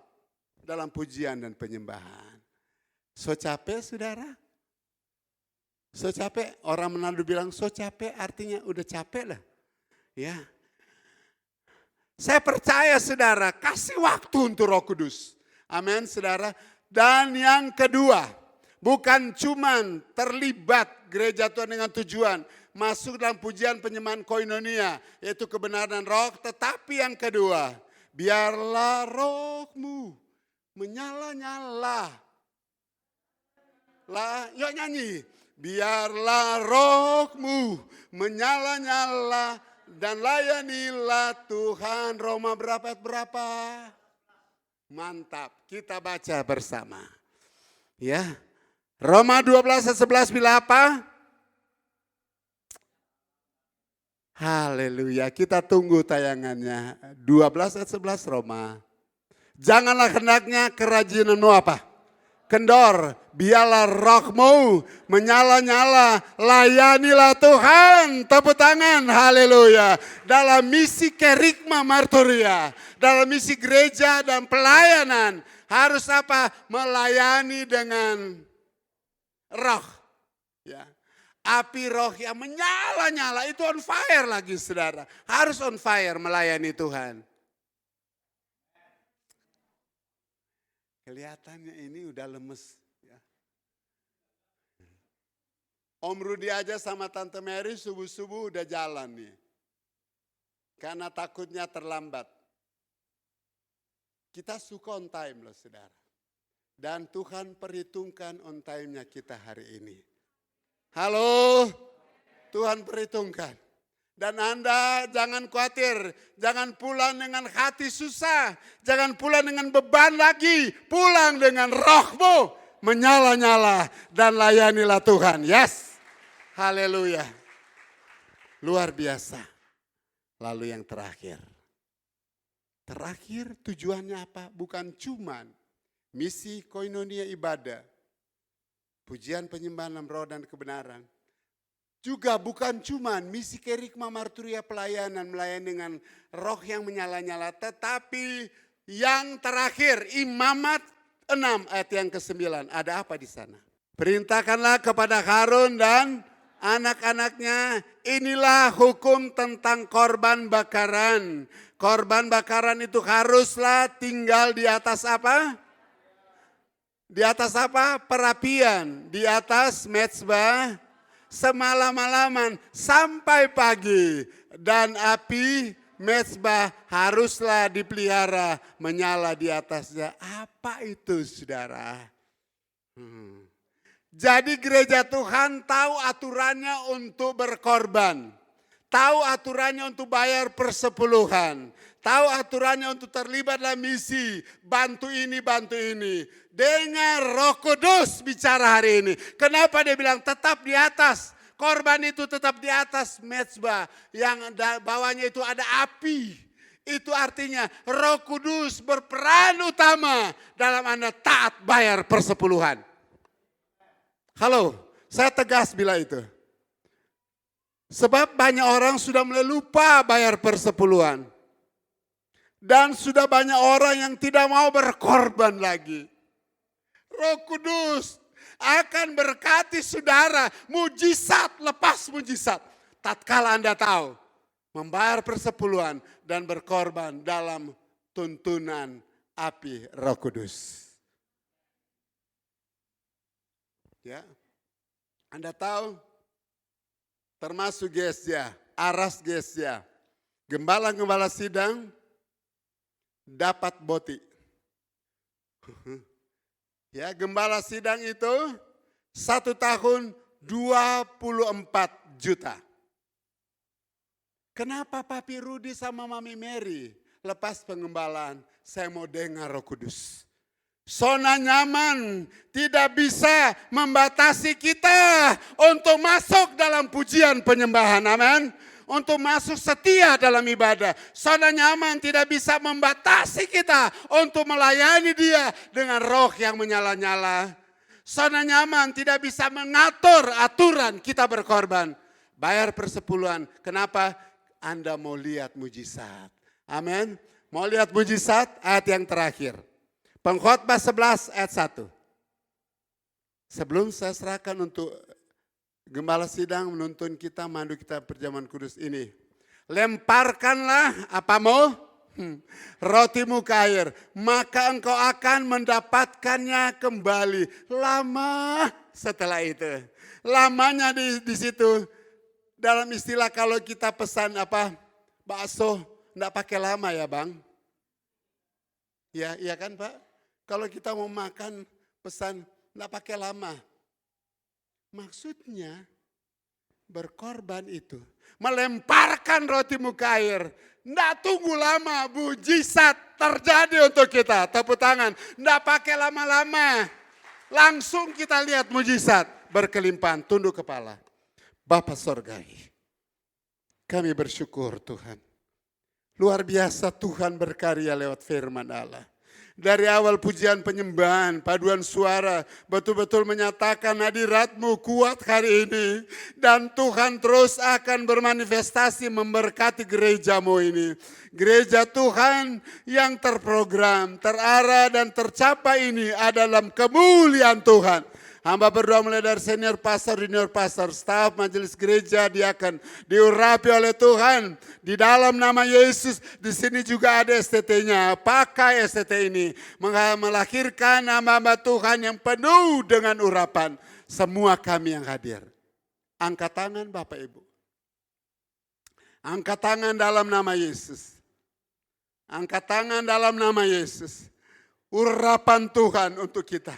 S7: dalam pujian dan penyembahan. So capek saudara? So capek? Orang Manado bilang so capek artinya udah capek lah. Ya. Saya percaya saudara, kasih waktu untuk Roh Kudus. Amin saudara. Dan yang kedua, bukan cuman terlibat gereja Tuhan dengan tujuan masuk dalam pujian penyembahan koinonia, yaitu kebenaran roh, tetapi yang kedua, biarlah rohmu menyala-nyala. Lah, yuk nyanyi. Biarlah rohmu menyala-nyala dan layanilah Tuhan. Roma berapa ayat berapa? Mantap, kita baca bersama. Ya. Roma 12 ayat 11 bila apa? Haleluya, kita tunggu tayangannya. 12 ayat 11 Roma. Janganlah hendaknya kerajinanmu apa? Kendor, biarlah rohmu menyala-nyala, layanilah Tuhan. Tepuk tangan, haleluya. Dalam misi kerikma marturia, dalam misi gereja dan pelayanan, harus apa? Melayani dengan roh. Ya. Api roh yang menyala-nyala, itu on fire lagi saudara. Harus on fire melayani Tuhan. Kelihatannya ini udah lemes. Ya. Om Rudi aja sama Tante Mary subuh-subuh udah jalan nih. Karena takutnya terlambat. Kita suka on time loh saudara. Dan Tuhan perhitungkan on time-nya kita hari ini. Halo, Tuhan perhitungkan. Dan Anda jangan khawatir, jangan pulang dengan hati susah, jangan pulang dengan beban lagi, pulang dengan rohmu menyala-nyala dan layanilah Tuhan. Yes, haleluya, luar biasa. Lalu yang terakhir tujuannya apa? Bukan cuman misi koinonia ibadah, pujian penyembahan dalam roh dan kebenaran. Juga bukan cuman misi kerikma marturia pelayanan, melayani dengan roh yang menyala-nyala. Tetapi yang terakhir, Imamat 6 ayat yang ke-9. Ada apa di sana? Perintahkanlah kepada Harun dan anak-anaknya, inilah hukum tentang korban bakaran. Korban bakaran itu haruslah tinggal di atas apa? Di atas apa? Perapian. Di atas mezbah. Semalam-malaman sampai pagi, dan api mezbah haruslah dipelihara menyala di atasnya. Apa itu saudara? Jadi gereja Tuhan tahu aturannya untuk berkorban. Tahu aturannya untuk bayar persepuluhan. Tahu aturannya untuk terlibat dalam misi. Bantu ini, bantu ini. Dengar Roh Kudus bicara hari ini. Kenapa dia bilang tetap di atas? Korban itu tetap di atas mezbah. Yang bawahnya itu ada api. Itu artinya Roh Kudus berperan utama dalam Anda taat bayar persepuluhan. Halo, saya tegas bila itu. Sebab banyak orang sudah mulai lupa bayar persepuluhan. Dan sudah banyak orang yang tidak mau berkorban lagi. Roh Kudus akan berkati saudara, mujizat lepas mujizat. Tatkala Anda tahu membayar persepuluhan dan berkorban dalam tuntunan api Roh Kudus. Ya, Anda tahu, termasuk Gesya, Aras Gesya, gembala-gembala sidang dapat boti. Ya, gembala sidang itu 1 tahun 24 juta. Kenapa Papi Rudi sama Mami Mary lepas pengembalaan, saya mau dengar Roh Kudus. Zona nyaman tidak bisa membatasi kita untuk masuk dalam pujian penyembahan, amin. Untuk masuk setia dalam ibadah. Zona nyaman tidak bisa membatasi kita untuk melayani Dia dengan roh yang menyala-nyala. Zona nyaman tidak bisa mengatur aturan kita berkorban. Bayar persepuluhan. Kenapa? Anda mau lihat mujizat. Amin. Mau lihat mujizat? Ayat yang terakhir. Pengkhotbah 11 ayat 1. Sebelum saya serahkan untuk Gembala sidang menuntun kita, mandu kita perjamuan kudus ini. Lemparkanlah apa mau? Rotimu ke air, maka engkau akan mendapatkannya kembali. Lama setelah itu. Lamanya di situ. Dalam istilah kalau kita pesan apa? Bakso, enggak pakai lama ya Bang? Ya, iya kan Pak? Kalau kita mau makan pesan enggak pakai lama. Maksudnya berkorban itu melemparkan rotimu ke air. Nggak tunggu lama, mujizat terjadi untuk kita. Tepuk tangan, nggak pakai lama-lama. Langsung kita lihat mujizat berkelimpahan, tunduk kepala. Bapa Sorgawi, kami bersyukur Tuhan. Luar biasa Tuhan berkarya lewat firman Allah. Dari awal pujian penyembahan, paduan suara, betul-betul menyatakan hadirat-Mu kuat hari ini. Dan Tuhan terus akan bermanifestasi memberkati gereja-Mu ini. Gereja Tuhan yang terprogram, terarah dan tercapai ini adalah dalam kemuliaan Tuhan. Hamba berdoa mulai dari senior pastor, junior pastor, staf majelis gereja, diakan diurapi oleh Tuhan. Di dalam nama Yesus, di sini juga ada STT-nya. Pakai STT ini melahirkan nama Tuhan yang penuh dengan urapan. Semua kami yang hadir. Angkat tangan Bapak Ibu. Angkat tangan dalam nama Yesus. Angkat tangan dalam nama Yesus. Urapan Tuhan untuk kita.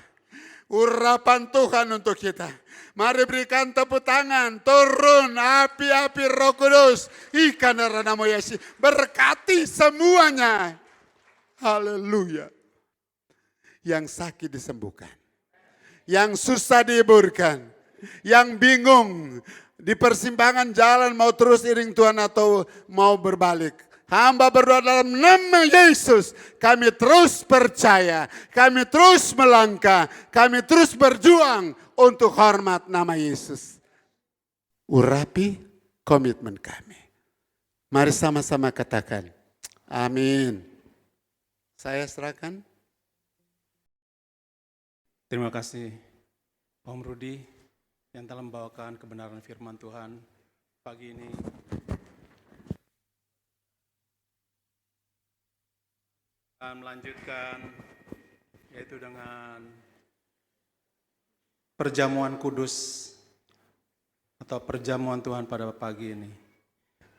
S7: Urapan Tuhan untuk kita. Mari berikan tepuk tangan. Turun api-api Roh Kudus. Ikan nama Yesus. Berkati semuanya. Haleluya. Yang sakit disembuhkan. Yang susah dihiburkan. Yang bingung. Di persimpangan jalan mau terus iring Tuhan atau mau berbalik. Hamba berdoa dalam nama Yesus, kami terus percaya, kami terus melangkah, kami terus berjuang untuk hormat nama Yesus. Urapi komitmen kami. Mari sama-sama katakan, amin. Saya serahkan.
S1: Terima kasih Om Rudi yang telah membawakan kebenaran firman Tuhan pagi ini. Dan melanjutkan yaitu dengan perjamuan kudus atau perjamuan Tuhan pada pagi ini.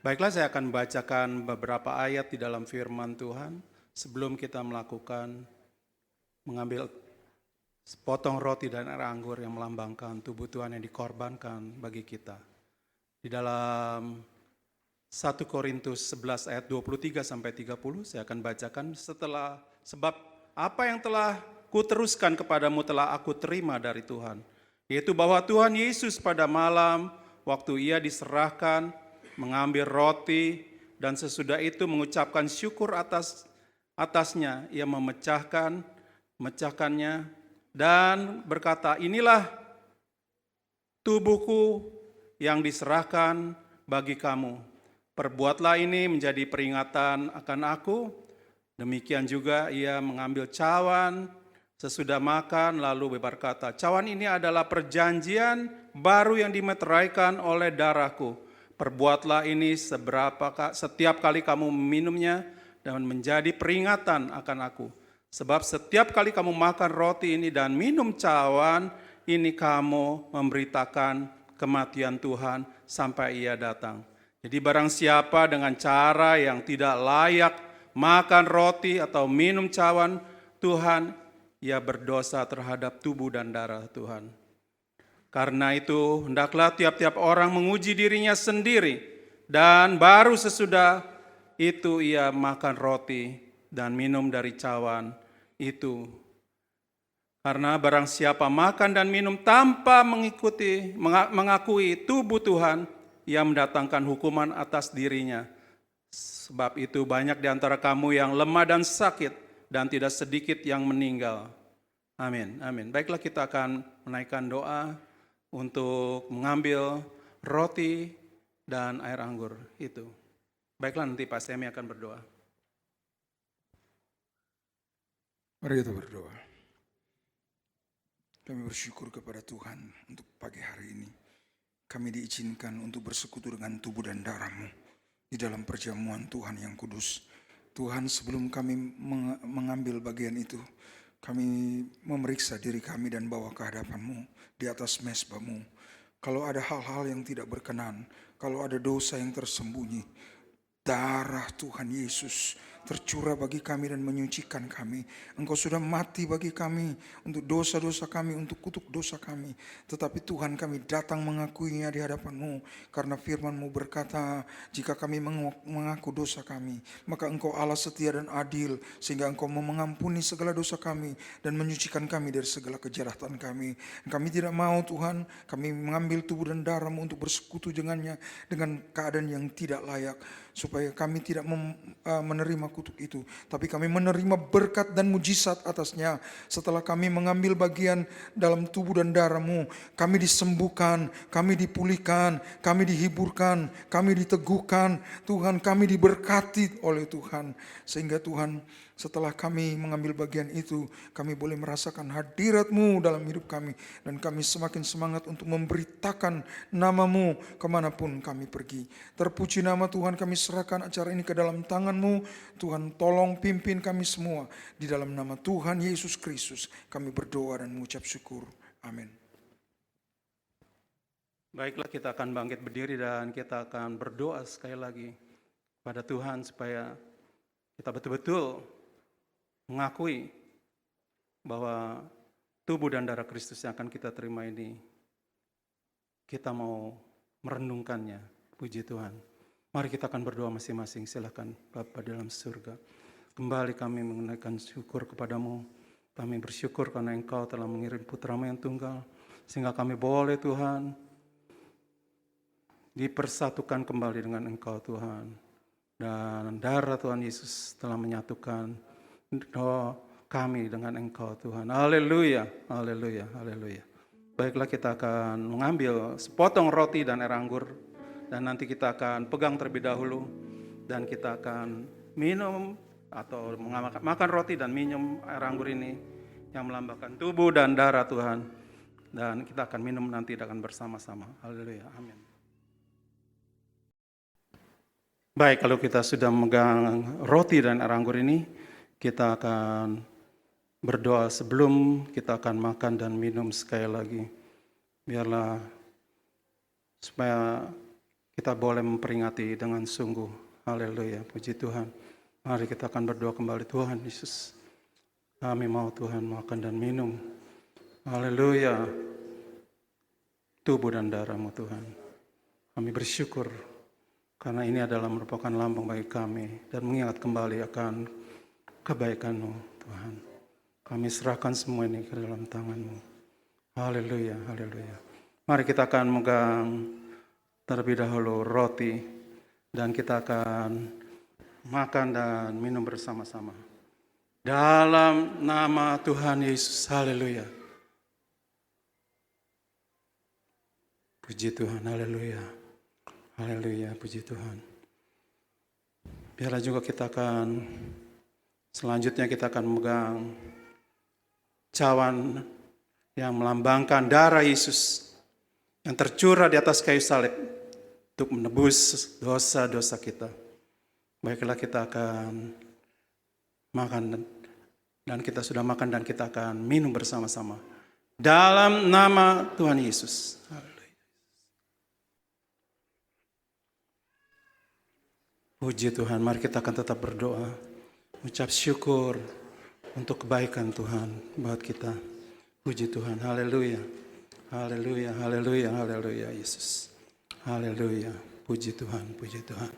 S1: Baiklah, saya akan membacakan beberapa ayat di dalam firman Tuhan sebelum kita mengambil sepotong roti dan air anggur yang melambangkan tubuh Tuhan yang dikorbankan bagi kita. Di dalam 1 Korintus 11 ayat 23 sampai 30 saya akan bacakan sebab apa yang telah kuteruskan kepadamu telah aku terima dari Tuhan, yaitu bahwa Tuhan Yesus pada malam waktu Ia diserahkan mengambil roti dan sesudah itu mengucapkan syukur atasnya, Ia memecahkannya dan berkata, inilah tubuhku yang diserahkan bagi kamu. Perbuatlah ini menjadi peringatan akan aku. Demikian juga ia mengambil cawan sesudah makan lalu berkata, cawan ini adalah perjanjian baru yang dimeteraikan oleh darahku. Perbuatlah ini setiap kali kamu meminumnya dan menjadi peringatan akan aku. Sebab setiap kali kamu makan roti ini dan minum cawan ini kamu memberitakan kematian Tuhan sampai Ia datang. Jadi barang siapa dengan cara yang tidak layak makan roti atau minum cawan Tuhan, ia berdosa terhadap tubuh dan darah Tuhan. Karena itu hendaklah tiap-tiap orang menguji dirinya sendiri dan baru sesudah itu ia makan roti dan minum dari cawan itu. Karena barang siapa makan dan minum tanpa mengakui tubuh Tuhan, ia mendatangkan hukuman atas dirinya. Sebab itu banyak di antara kamu yang lemah dan sakit, dan tidak sedikit yang meninggal. Amin, amin. Baiklah, kita akan menaikkan doa untuk mengambil roti dan air anggur itu. Baiklah, nanti Pak Semi akan berdoa.
S6: Mari kita berdoa. Kami bersyukur kepada Tuhan untuk pagi hari ini. Kami diizinkan untuk bersekutu dengan tubuh dan darah-Mu di dalam perjamuan Tuhan yang kudus. Tuhan, sebelum kami mengambil bagian itu, kami memeriksa diri kami dan bawa ke hadapan-Mu di atas mezbah-Mu. Kalau ada hal-hal yang tidak berkenan, kalau ada dosa yang tersembunyi, darah Tuhan Yesus tercurah bagi kami dan menyucikan kami. Engkau sudah mati bagi kami untuk dosa-dosa kami, untuk kutuk dosa kami. Tetapi Tuhan, kami datang mengakuinya di hadapan-Mu, karena firman-Mu berkata, jika kami mengaku dosa kami, maka Engkau Allah setia dan adil, sehingga Engkau mau mengampuni segala dosa kami dan menyucikan kami dari segala kejahatan kami. Kami tidak mau Tuhan, kami mengambil tubuh dan darah-Mu untuk bersekutu dengannya dengan keadaan yang tidak layak, supaya kami tidak menerima kutuk itu, tapi kami menerima berkat dan mujizat atasnya. Setelah kami mengambil bagian dalam tubuh dan darah-Mu, kami disembuhkan, kami dipulihkan, kami dihiburkan, kami diteguhkan. Tuhan, kami diberkati oleh Tuhan, sehingga Tuhan, setelah kami mengambil bagian itu, kami boleh merasakan hadirat-Mu dalam hidup kami, dan kami semakin semangat untuk memberitakan nama-Mu kemanapun kami pergi. Terpuji nama Tuhan, kami serahkan acara ini ke dalam tangan-Mu. Tuhan, tolong pimpin kami semua. Di dalam nama Tuhan Yesus Kristus kami berdoa dan mengucap syukur. Amin.
S1: Baiklah, kita akan bangkit berdiri dan kita akan berdoa sekali lagi pada Tuhan supaya kita betul-betul mengakui bahwa tubuh dan darah Kristus yang akan kita terima ini, kita mau merenungkannya. Puji Tuhan. Mari kita akan berdoa masing-masing. Silakan Bapa dalam surga. Kembali kami mengenaikan syukur kepadamu. Kami bersyukur karena Engkau telah mengirim Putra-Mu yang tunggal, sehingga kami boleh Tuhan dipersatukan kembali dengan Engkau Tuhan. Dan darah Tuhan Yesus telah menyatukan kami dengan Engkau Tuhan. Haleluya, haleluya, haleluya. Baiklah, kita akan mengambil sepotong roti dan air anggur, dan nanti kita akan pegang terlebih dahulu, dan kita akan minum atau makan roti dan minum air anggur ini yang melambangkan tubuh dan darah Tuhan. Dan kita akan minum nanti akan bersama-sama. Haleluya, amin. Baik, kalau kita sudah memegang roti dan air anggur ini, kita akan berdoa sebelum kita akan makan dan minum sekali lagi. Biarlah supaya kita boleh memperingati dengan sungguh. Haleluya, puji Tuhan. Mari kita akan berdoa kembali. Tuhan Yesus, kami mau Tuhan makan dan minum. Haleluya, tubuh dan darah-Mu Tuhan. Kami bersyukur karena ini adalah merupakan lambang bagi kami dan mengingat kembali akan kebaikan-Mu Tuhan. Kami serahkan semua ini ke dalam tangan-Mu. Haleluya, haleluya. Mari kita akan megang terlebih dahulu roti, dan kita akan makan dan minum bersama-sama. Dalam nama Tuhan Yesus, haleluya. Puji Tuhan, haleluya. Haleluya, puji Tuhan. Biarlah juga kita akan, selanjutnya kita akan memegang cawan yang melambangkan darah Yesus yang tercurah di atas kayu salib untuk menebus dosa-dosa kita. Baiklah, kita akan makan, dan kita sudah makan dan kita akan minum bersama-sama. Dalam nama Tuhan Yesus. Puji Tuhan, mari kita akan tetap berdoa. Ucap syukur untuk kebaikan Tuhan buat kita. Puji Tuhan, haleluya. Haleluya, haleluya, haleluya Yesus. Haleluya, puji Tuhan, puji Tuhan.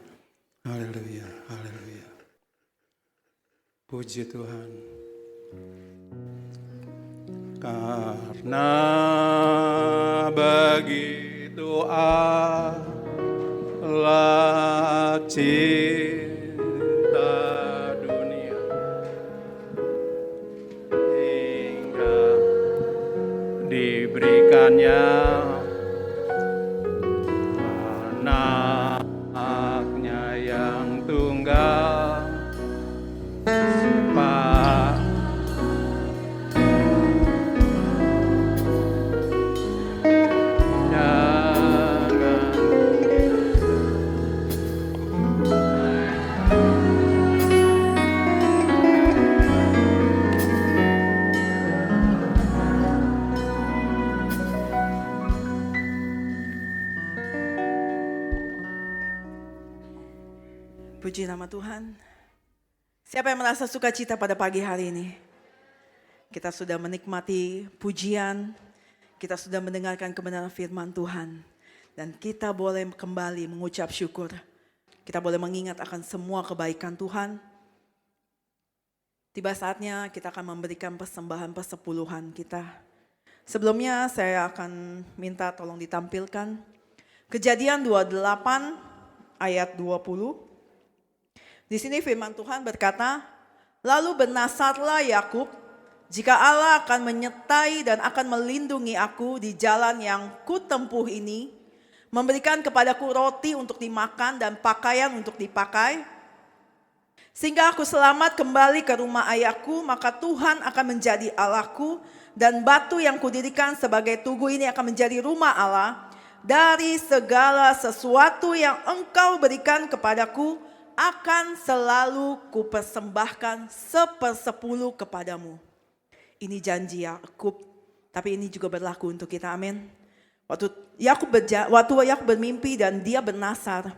S1: Haleluya, haleluya. Puji Tuhan. Karena begitu Allah cinta dunia hingga diberikannya anaknya yang tunggal supaya
S8: Puji nama Tuhan. Siapa yang merasa sukacita pada pagi hari ini? Kita sudah menikmati pujian, kita sudah mendengarkan kebenaran firman Tuhan. Dan kita boleh kembali mengucap syukur. Kita boleh mengingat akan semua kebaikan Tuhan. Tiba saatnya kita akan memberikan persembahan persepuluhan kita. Sebelumnya saya akan minta tolong ditampilkan Kejadian 28 ayat 20. Di sini firman Tuhan berkata, lalu bernasarlah Yakub, jika Allah akan menyertai dan akan melindungi aku di jalan yang kutempuh ini, memberikan kepadaku roti untuk dimakan dan pakaian untuk dipakai, sehingga aku selamat kembali ke rumah ayahku, maka Tuhan akan menjadi Allahku, dan batu yang kudirikan sebagai tugu ini akan menjadi rumah Allah. Dari segala sesuatu yang engkau berikan kepadaku, akan selalu kupersembahkan 1/10 kepadamu. Ini janji Yakub, tapi ini juga berlaku untuk kita, amin. Waktu Yakub bermimpi dan dia bernasar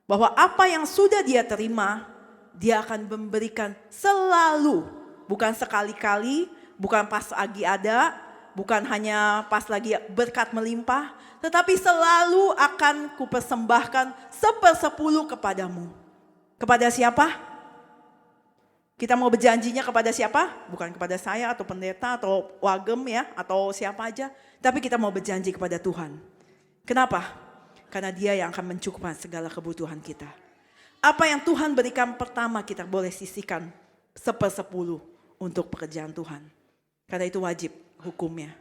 S8: bahwa apa yang sudah dia terima, dia akan memberikan selalu, bukan sekali-kali, bukan pas lagi ada, bukan hanya pas lagi berkat melimpah, tetapi selalu akan kupersembahkan 1/10 kepadamu. Kepada siapa? Kita mau berjanjinya kepada siapa? Bukan kepada saya atau pendeta atau wagem ya, atau siapa aja. Tapi kita mau berjanji kepada Tuhan. Kenapa? Karena Dia yang akan mencukupkan segala kebutuhan kita. Apa yang Tuhan berikan pertama kita boleh sisihkan 1/10 untuk pekerjaan Tuhan. Karena itu wajib hukumnya.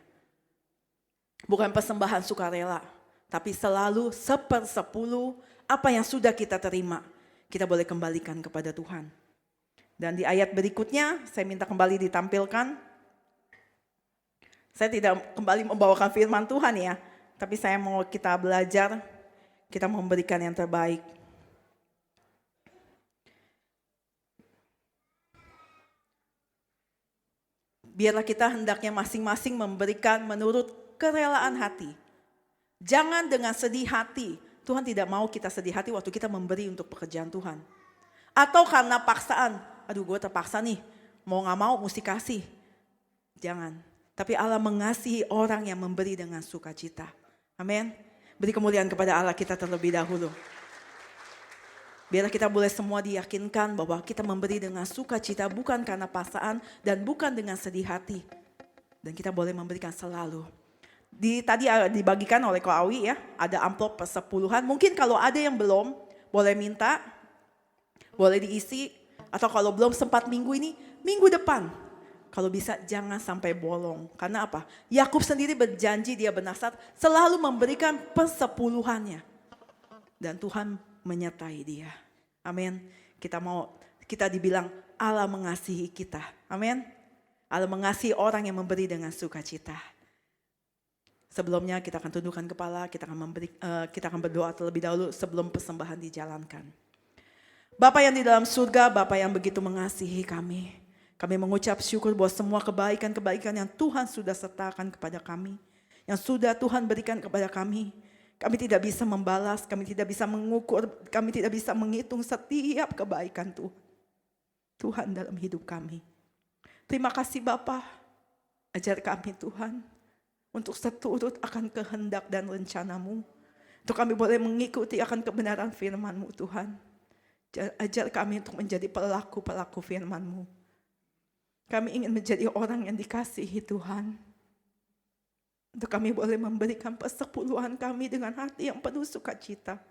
S8: Bukan persembahan sukarela, tapi selalu 1/10 apa yang sudah kita terima. Kita boleh kembalikan kepada Tuhan. Dan di ayat berikutnya saya minta kembali ditampilkan. Saya tidak kembali membawakan firman Tuhan ya. Tapi saya mau kita belajar, kita memberikan yang terbaik. Biarlah kita hendaknya masing-masing memberikan menurut kerelaan hati. Jangan dengan sedih hati. Tuhan tidak mau kita sedih hati waktu kita memberi untuk pekerjaan Tuhan. Atau karena paksaan, aduh gue terpaksa nih, mau gak mau mesti kasih. Jangan, tapi Allah mengasihi orang yang memberi dengan sukacita. Amin. Beri kemuliaan kepada Allah kita terlebih dahulu. Biarlah kita boleh semua diyakinkan bahwa kita memberi dengan sukacita bukan karena paksaan dan bukan dengan sedih hati. Dan kita boleh memberikan selalu. Tadi dibagikan oleh Ko Awi ya, ada amplop persepuluhan. Mungkin kalau ada yang belum, boleh minta, boleh diisi. Atau kalau belum sempat minggu ini, minggu depan. Kalau bisa jangan sampai bolong. Karena apa? Yakub sendiri berjanji dia bernasar selalu memberikan persepuluhannya. Dan Tuhan menyertai dia. Amin. Kita dibilang Allah mengasihi kita. Amin. Allah mengasihi orang yang memberi dengan sukacita. Sebelumnya kita akan tundukkan kepala, kita akan berdoa terlebih dahulu sebelum persembahan dijalankan. Bapa yang di dalam surga, Bapa yang begitu mengasihi kami. Kami mengucap syukur bahwa semua kebaikan-kebaikan yang Tuhan sudah sertakan kepada kami. Yang sudah Tuhan berikan kepada kami. Kami tidak bisa membalas, kami tidak bisa mengukur, kami tidak bisa menghitung setiap kebaikan Tuhan dalam hidup kami. Terima kasih Bapa, ajar kami Tuhan. Untuk seturut akan kehendak dan rencanamu. Untuk kami boleh mengikuti akan kebenaran firman-Mu Tuhan. Ajar kami untuk menjadi pelaku-pelaku firman-Mu. Kami ingin menjadi orang yang dikasihi Tuhan. Untuk kami boleh memberikan persepuluhan kami dengan hati yang penuh sukacita.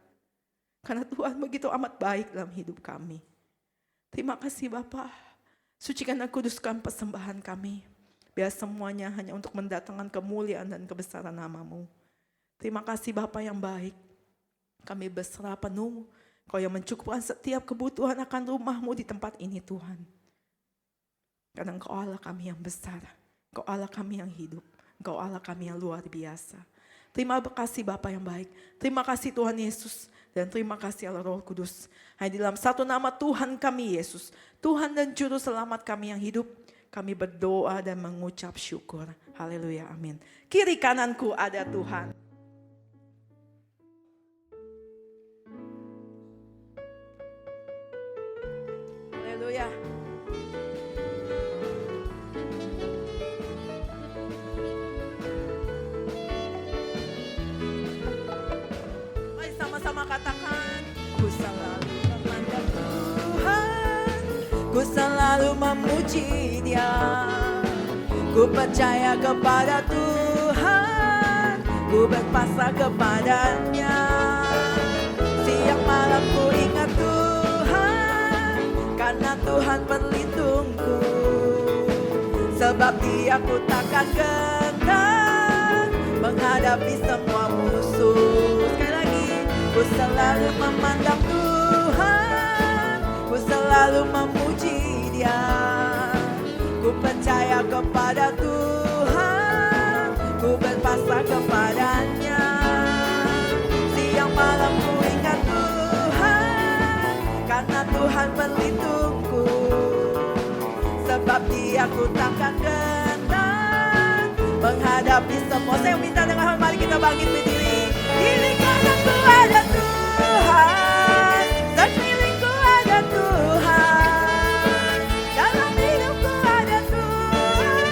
S8: Karena Tuhan begitu amat baik dalam hidup kami. Terima kasih Bapa. Sucikan dan kuduskan persembahan kami. Biar semuanya hanya untuk mendatangkan kemuliaan dan kebesaran nama-Mu. Terima kasih Bapa yang baik. Kami berserah penuh. Kau yang mencukupkan setiap kebutuhan akan rumah-Mu di tempat ini Tuhan. Karena Engkau Allah kami yang besar. Engkau Allah kami yang hidup. Engkau Allah kami yang luar biasa. Terima kasih Bapa yang baik. Terima kasih Tuhan Yesus. Dan terima kasih Allah Roh Kudus. Hanya di dalam satu nama Tuhan kami Yesus. Tuhan dan Juru Selamat kami yang hidup. Kami berdoa dan mengucap syukur. Haleluya, amin. Kiri kananku ada Tuhan. Haleluya. Mari sama-sama katakan, ku selalu memandang Tuhan, ku selalu memuji Dia, ku percaya kepada Tuhan, ku berpasrah kepadanya. Siang malam ku ingat Tuhan, karena Tuhan pelindungku. Sebab Dia ku takkan gentar menghadapi semua musuh. Sekali lagi, ku selalu memandang Tuhan, ku selalu memuji Dia, ku percaya kepada Tuhan, ku berpasrah kepadanya. Siang malam ku ingat Tuhan, karena Tuhan pelindungku. Sebab Dia ku takkan gentar menghadapi semua. Saya minta dengan hormat, mari kita bangkit berdiri. Kiri kananku ada Tuhan, sekelilingku ada Tuhan, dalam hidupku ada Tuhan.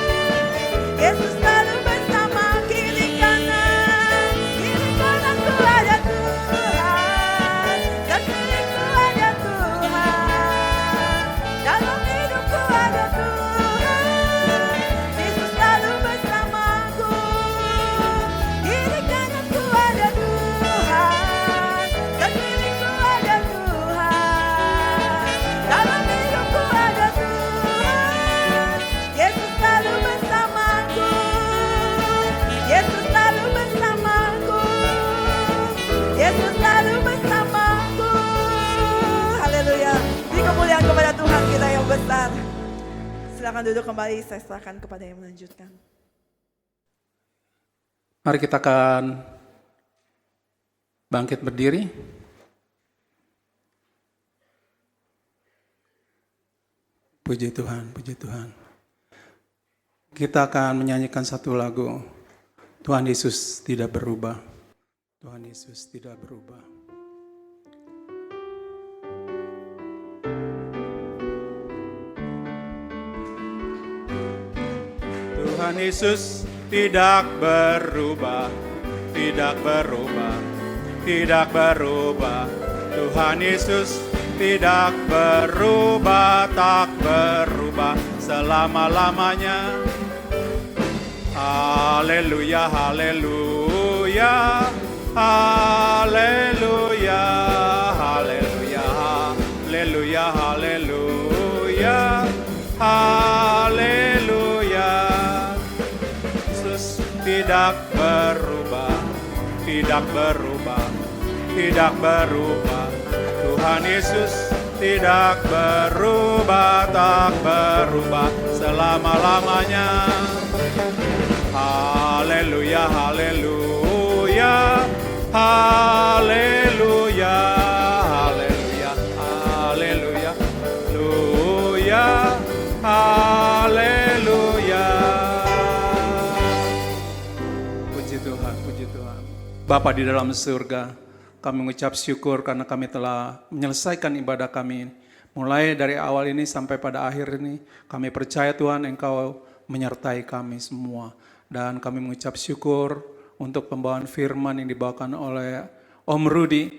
S8: Yesus selalu bersama. Kiri kananku ada Tuhan, sekelilingku ada Tuhan, dalam hidupku ada Tuhan. Yesus selalu bersamaku. Kiri kananku ada Tuhan, sekelilingku ada Tuhan, dalam hidupku ada Tuhan. Yesus selalu bersamaku. Yesus selalu bersamaku. Yesus selalu bersamaku. Haleluya. Beri kemuliaan kepada Tuhan kita yang besar. Silakan duduk kembali, saya serahkan kepada yang melanjutkan.
S1: Mari kita akan bangkit berdiri. Puji Tuhan, puji Tuhan. Kita akan menyanyikan satu lagu. Tuhan Yesus tidak berubah. Tuhan Yesus tidak berubah. Tuhan Yesus tidak berubah, tidak berubah, tidak berubah. Tuhan Yesus tidak berubah, tak berubah selama-lamanya. Haleluya, haleluya, haleluya, haleluya, haleluya, haleluya, haleluya. Yesus tidak berubah, tidak berubah, tidak berubah. Tuhan Yesus tidak berubah, tak berubah selama-lamanya. Haleluya, haleluya, haleluya, haleluya, haleluya, haleluya, haleluya. Puji Tuhan, puji Tuhan. Bapa di dalam surga, kami mengucap syukur karena kami telah menyelesaikan ibadah kami. Mulai dari awal ini sampai pada akhir ini, kami percaya Tuhan Engkau menyertai kami semua. Dan kami mengucap syukur untuk pembawaan firman yang dibawakan oleh Om Rudi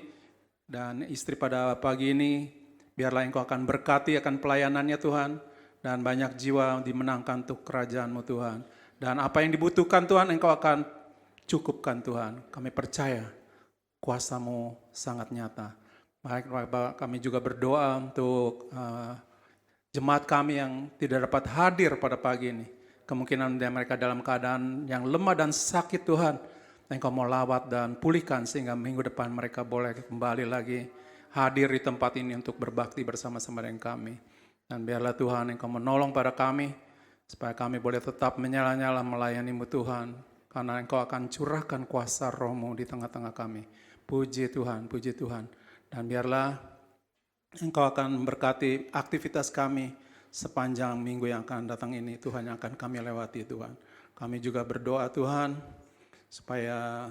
S1: dan istri pada pagi ini. Biarlah Engkau akan berkati akan pelayanannya Tuhan. Dan banyak jiwa dimenangkan untuk kerajaan-Mu Tuhan. Dan apa yang dibutuhkan Tuhan Engkau akan cukupkan Tuhan. Kami percaya kuasa-Mu sangat nyata. Baik Bapak, kami juga berdoa untuk jemaat kami yang tidak dapat hadir pada pagi ini. Kemungkinan mereka dalam keadaan yang lemah dan sakit Tuhan. Engkau mau lawat dan pulihkan sehingga minggu depan mereka boleh kembali lagi hadir di tempat ini untuk berbakti bersama-sama dengan kami. Dan biarlah Tuhan Engkau menolong pada kami supaya kami boleh tetap menyala-nyala melayani-Mu Tuhan. Karena Engkau akan curahkan kuasa Roh-Mu di tengah-tengah kami. Puji Tuhan, puji Tuhan. Dan biarlah Engkau akan memberkati aktivitas kami sepanjang minggu yang akan datang ini. Tuhan yang akan kami lewati Tuhan. Kami juga berdoa Tuhan supaya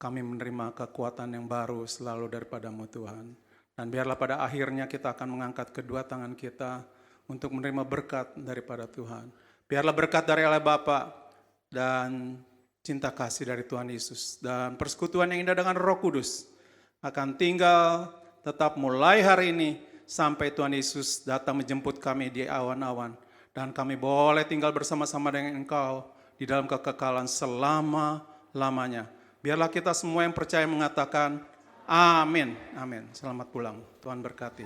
S1: kami menerima kekuatan yang baru selalu daripada-Mu Tuhan. Dan biarlah pada akhirnya kita akan mengangkat kedua tangan kita untuk menerima berkat daripada Tuhan. Biarlah berkat dari Allah Bapa dan cinta kasih dari Tuhan Yesus dan persekutuan yang indah dengan Roh Kudus akan tinggal tetap mulai hari ini sampai Tuhan Yesus datang menjemput kami di awan-awan. Dan kami boleh tinggal bersama-sama dengan Engkau di dalam kekekalan selama-lamanya. Biarlah kita semua yang percaya mengatakan amin. Amin. Selamat pulang. Tuhan berkati.